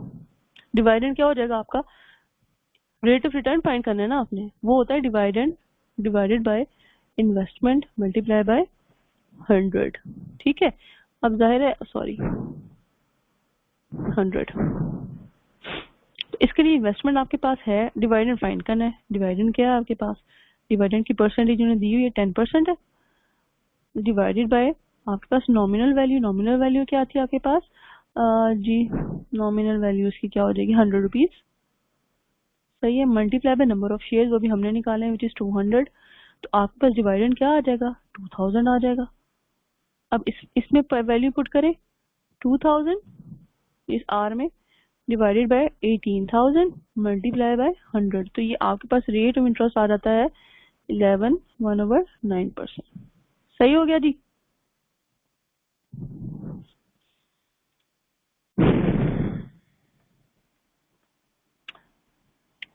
डिवाइडेंड क्या हो जाएगा आपका, रेट ऑफ रिटर्न फाइंड करना है ना आपने, वो होता है dividend divided by investment multiply by 100, ठीक है। अब जाहिर है, सॉरी 100, तो इसके लिए इन्वेस्टमेंट आपके पास है, डिवाइडेंड फाइंड करना है। डिवाइडेंड क्या है आपके पास, डिवाइडेंड की परसेंटेज उन्होंने दी हुई है 10% है, डिवाइडेड बाय आपके पास नॉमिनल वैल्यू, नॉमिनल वैल्यू क्या थी आपके पास, जी नॉमिनल वैल्यू इसकी क्या हो जाएगी, ₹100। सही है, multiply by number of shares, वो भी हमने निकाले हैं विच इज 200, तो आपके पास डिवाइडेंड क्या आ जाएगा, 2000 आ जाएगा। अब इसमें वैल्यू पुट करें 2000 इस आर में, डिवाइडेड बाय 18,000 मल्टीप्लाई बाय 100, तो ये आपके पास रेट ऑफ इंटरेस्ट आ जाता है 11/9%। सही हो गया जी।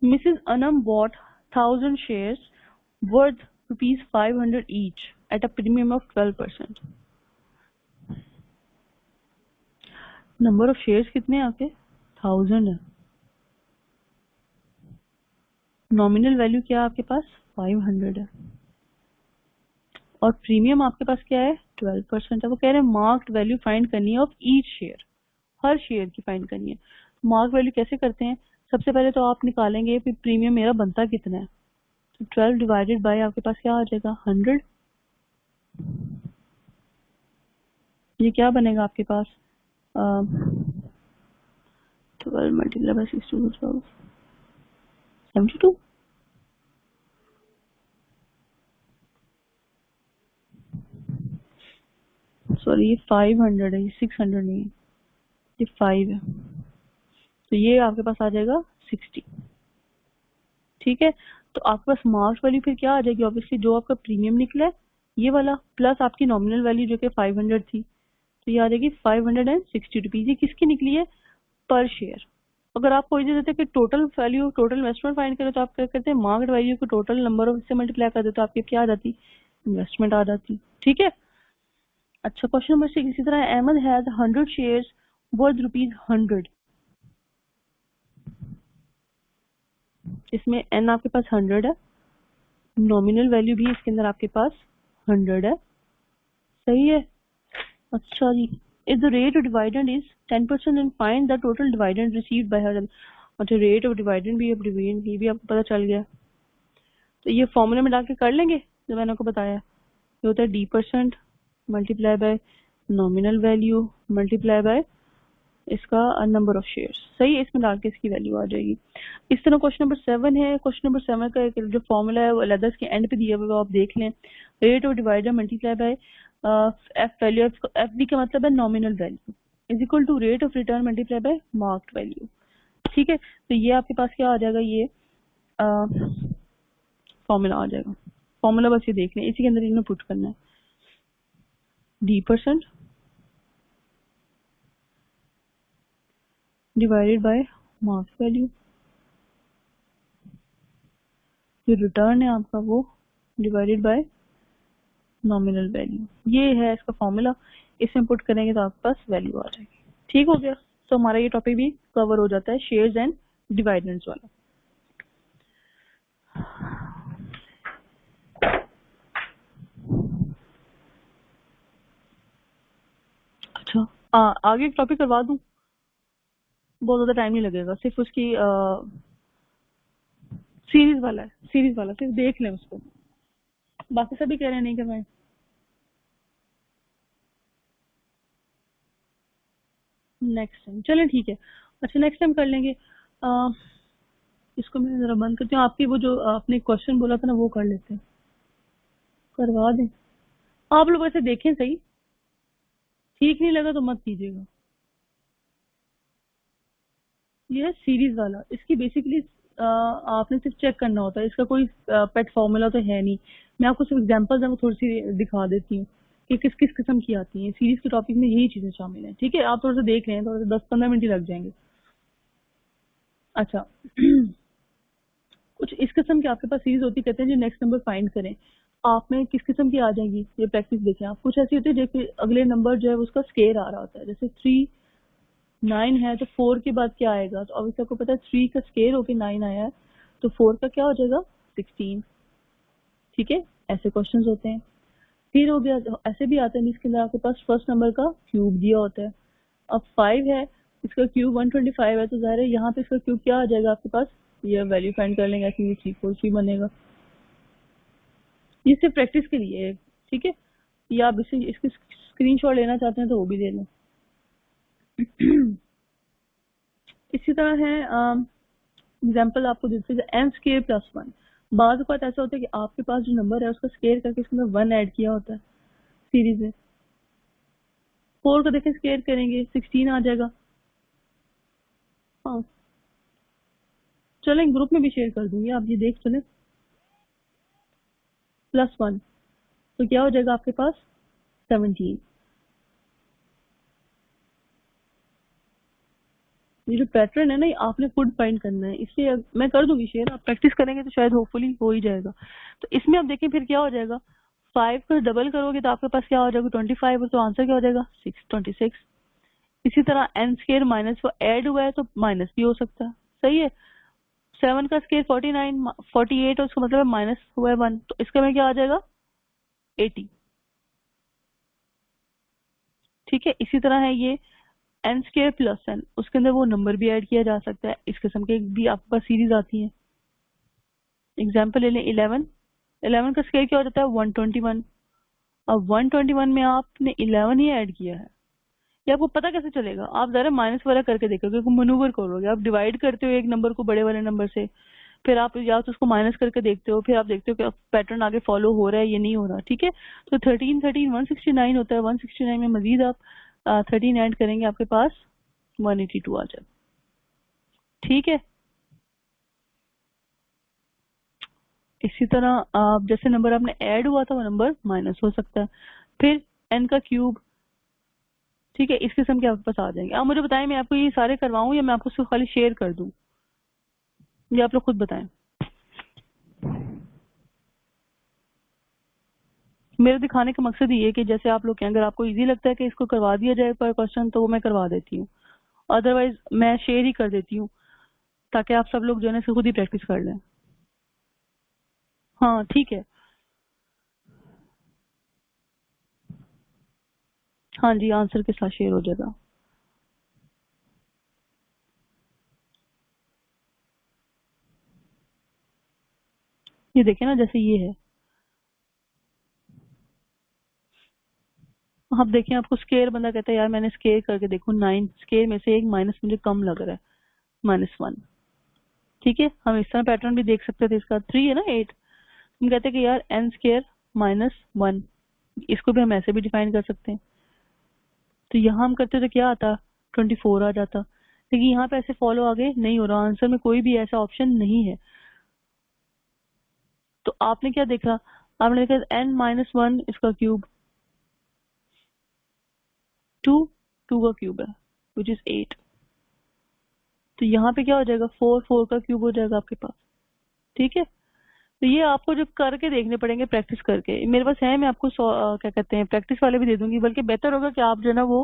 Mrs. Anam bought 1,000 shares worth ₹500 each at a premium of 12%। Number of shares कितने हैं आपके? 1000 है। नॉमिनल वैल्यू क्या है आपके पास? 500 है। और प्रीमियम आपके पास क्या है? 12% है। वो कह रहे हैं मार्क्ड वैल्यू फाइंड करनी है of each share, her share की फाइंड करनी है। मार्क वैल्यू कैसे करते हैं? सबसे पहले तो आप निकालेंगे कि प्रीमियम मेरा बनता कितना है। तो 12 डिवाइडेड बाय आपके पास क्या आ जाएगा? 100। ये क्या बनेगा आपके पास? 12 मल्टीप्लाई बाय 6 72। सॉरी ये 500 है, ये 600 नहीं है, ये 5 है। तो ये आपके पास आ जाएगा 60। ठीक है, तो आपके पास मार्क्स वैल्यू फिर क्या आ जाएगी? ऑब्वियसली जो आपका प्रीमियम निकला है ये वाला, प्लस आपकी नॉमिनल वैल्यू जो कि 500 थी, तो ये आ जाएगी 560 रुपीज। ये किसकी निकली है? पर शेयर। अगर आप कोई देते कि total value, total investment find करें, तो आप क्या करते हैं? मार्केट वैल्यू को टोटल नंबर ऑफ से मल्टीप्लाई कर देते, तो आपकी क्या आ जाती? इन्वेस्टमेंट आ जाती। ठीक है। अच्छा, क्वेश्चन नंबर 6 इसी तरह, अहमद हैज 100 शेयर्स वर्थ ₹100। इसमें एन आपके पास 100 है, नॉमिनल वैल्यू भी इसके अंदर आपके पास 100 है। सही है। अच्छा जी, if the rate of dividend is 10% and find the total dividend received by her. अच्छा, रेट ऑफ डिविडेंड भी, अब डिविडेंड ये भी आपको पता चल गया। तो ये फॉर्मूले में डाल के कर लेंगे जो मैंने आपको बताया। ये होता है D% multiply by nominal value multiply by इसका नंबर ऑफ शेयर्स। सही है, इसमें डाल के इसकी वैल्यू आ जाएगी। इस तरह क्वेश्चन नंबर 7 है। क्वेश्चन नंबर 7 का एक जो फॉर्मूला है वो अलग के एंड पे दिया हुआ है, आप देख लें। Rate of divider multiply by F value, F D का मतलब है nominal value, is equal to rate of return multiply by marked value. ठीक है, तो ये आपके पास क्या आ जाएगा? ये फॉर्मूला आ जाएगा। फॉर्मूला बस ये देख लें, इसी के अंदर इन्हें पुट करना है। D% divided by marks value, जो रिटर्न है आपका वो डिवाइडेड बाय नॉमिनल वैल्यू। ये है इसका फॉर्मूला। इसमें पुट करेंगे तो आपके पास वैल्यू आ जाएगी। ठीक हो गया। तो हमारा ये टॉपिक भी कवर हो जाता है, शेयर्स एंड डिवाइडेंड्स वाला। अच्छा, आगे एक टॉपिक करवा दूं, बहुत ज्यादा टाइम नहीं लगेगा, सिर्फ उसकी सीरीज वाला है, सीरीज वाला सिर्फ देख लें उसको। बाकी सभी कह रहे हैं नहीं करवाएं। नेक्स्ट टाइम चलें, ठीक है। अच्छा, नेक्स्ट टाइम कर लेंगे। इसको मैं जरा बंद करती हूँ। आपकी वो जो आपने क्वेश्चन बोला था ना, वो कर लेते हैं, करवा दें। आप लोग ऐसे देखें सही, ठीक नहीं लगा तो मत कीजिएगा। ये है सीरीज वाला। इसकी बेसिकली आपने सिर्फ चेक करना होता है, इसका कोई पेट फॉर्मूला तो है नहीं। मैं आपको सिर्फ एग्जांपल्स है वो थोड़ी सी दिखा देती हूँ कि किस किस किस्म की आती हैं। सीरीज के टॉपिक में यही चीजें शामिल हैं। ठीक है, आप थोड़ा सा देख रहे हैं, थोड़ा सा 10-15 मिनट ही लग जाएंगे। अच्छा कुछ इस किस्म की आपके पास सीरीज होती, कहते हैं जो नेक्स्ट नंबर फाइंड करें। आप में किस किस्म की आ जाएंगी ये प्रैक्टिस देखें आप। कुछ ऐसी होती है जैसे अगले नंबर जो है उसका स्केयर आ रहा होता है, जैसे 3 9 है तो 4 के बाद क्या आएगा? तो अभी आपको पता है 3 का स्केयर होके 9 आया है, तो 4 का क्या हो जाएगा? 16। ठीक है, ऐसे क्वेश्चंस होते हैं। फिर हो गया, ऐसे भी आते हैं जिसके अंदर आपके पास फर्स्ट नंबर का क्यूब दिया होता है। अब 5 है, इसका क्यूब 125 है, तो जाहिर है यहाँ पे इसका क्यूब क्या आ जाएगा आपके पास? ये वैल्यू फाइंड कर लेंगे, ऐसे 343 बनेगा। ये सिर्फ प्रैक्टिस के लिए है। ठीक है, या आप इसे इसकी स्क्रीनशॉट लेना चाहते हैं तो वो भी ले लें। इसी तरह है एग्जाम्पल आपको देते हैं, एन स्केयर प्लस 1। बात ऐसा होता है कि आपके पास जो नंबर है उसका स्केयर करके इसके अंदर 1 ऐड किया होता है सीरीज में। 4 को देखें स्केयर करेंगे 16 आ जाएगा। हाँ चलें, ग्रुप में भी शेयर कर दूंगी, आप ये देख चलें। +1 तो क्या हो जाएगा आपके पास? 17। ये जो पैटर्न है ना, ये आपने खुद फाइंड करना है, इसलिए मैं कर दूंगी शेयर, आप प्रैक्टिस करेंगे तो शायद होपफुली हो ही जाएगा। तो इसमें आप देखिए फिर क्या हो जाएगा, 5 को डबल करोगे तो आपके पास क्या हो जाएगा 25, तो आंसर क्या हो जाएगा 626। इसी तरह n स्केयर माइनस वो ऐड हुआ है तो माइनस भी हो सकता है, सही है। 7 का स्केयर 49 48 और उसका मतलब है माइनस हुआ है 1, तो इसका में क्या आ जाएगा 80। ठीक है, इसी तरह है ये n स्केयर प्लस n, उसके अंदर वो नंबर भी ऐड किया जा सकता है, इस किस्म के भी आपके पास सीरीज आती है। एग्जाम्पल ले लें 11, 11 का स्केयर क्या हो जाता है 121। अब 121 में आपने 11 ही ऐड किया है, ये आपको पता कैसे चलेगा, आप जरा माइनस वगैरह करके देखोगे, मनूवर करोगे, आप डिवाइड करते हो एक नंबर को बड़े वाले नंबर से, फिर आप या तो उसको माइनस करके देखते हो, फिर आप देखते हो कि पैटर्न आगे फॉलो हो रहा है ये नहीं हो रहा। ठीक है, तो 13 13 169 होता है, 169 में मजीद आप 13 ऐड करेंगे, आपके पास 182 आ जाए। ठीक है, इसी तरह आप जैसे नंबर आपने ऐड हुआ था वो नंबर माइनस हो सकता है। फिर n का क्यूब, ठीक है, इस किस्म के आपके पास आ जाएंगे। आप मुझे बताएं मैं आपको ये सारे करवाऊं या मैं आपको सिर्फ खाली शेयर कर दूं, ये आप लोग खुद बताएं। मेरे दिखाने का मकसद ये है कि जैसे आप लोग कहें, अगर आपको इजी लगता है कि इसको करवा दिया जाए पर क्वेश्चन तो वो मैं करवा देती हूँ, अदरवाइज मैं शेयर ही कर देती हूँ, ताकि आप सब लोग जो है ना इसको खुद ही प्रैक्टिस कर लें। हाँ ठीक है, हाँ जी, आंसर के साथ शेयर हो जाएगा। ये देखें ना, जैसे ये है, आप देखें आपको स्केयर बंदा कहता है यार मैंने स्केयर करके देखूं 9 स्केयर में से एक माइनस मुझे कम लग रहा है, -1। ठीक है, हम इस तरह पैटर्न भी देख सकते थे, इसका 3 है ना 8, हम कहते हैं कि यार n स्केयर -1, इसको भी हम ऐसे भी डिफाइन कर सकते हैं। तो यहाँ हम करते तो क्या आता 24 आ जाता, लेकिन यहाँ पे ऐसे फॉलो आगे नहीं हो रहा, आंसर में कोई भी ऐसा ऑप्शन नहीं है। तो आपने क्या देखा, आपने देखा n-1 इसका क्यूब 2, 2 का क्यूब है विच इज 8, तो यहाँ पे क्या हो जाएगा 4, 4 का क्यूब हो जाएगा आपके पास। ठीक है, तो ये आपको जो करके देखने पड़ेंगे प्रैक्टिस करके, मेरे पास है, मैं आपको क्या कहते हैं प्रैक्टिस वाले भी दे दूंगी, बल्कि बेहतर होगा कि आप जो है ना वो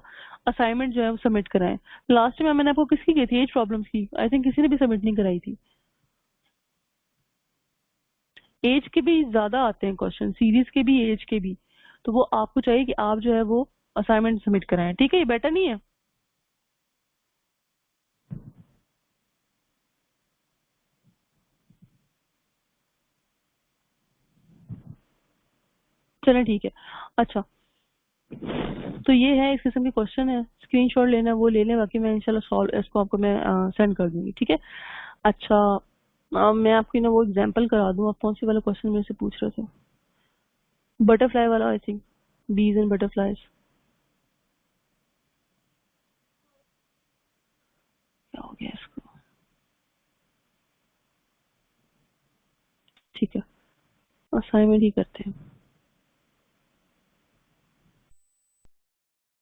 असाइनमेंट जो है वो सबमिट कराएं। लास्ट में मैंने आपको किसकी की थी, एज प्रॉब्लम्स की, आई थिंक किसी ने भी सबमिट नहीं कराई थी। एज के भी ज्यादा आते हैं क्वेश्चन, सीरीज के भी एज के भी, तो वो आपको चाहिए कि आप जो है वो असाइनमेंट सबमिट कराएं। ठीक है, ये बेटर नहीं है। चलें ठीक है, अच्छा, तो ये है इस किस्म के क्वेश्चन है, स्क्रीनशॉट लेना वो ले लें, बाकी मैं इंशाल्लाह सॉल्व इसको आपको मैं सेंड कर दूंगी। ठीक है, अच्छा, मैं आपको ना वो एग्जांपल करा दूं, आप कौन सी वाला क्वेश्चन मेरे से पूछ रहे थे, बटरफ्लाई वाला, आई थिंक बीज एंड बटरफ्लाईज, क्या हो गया इसको। ठीक है, असाइनमेंट ही करते हैं।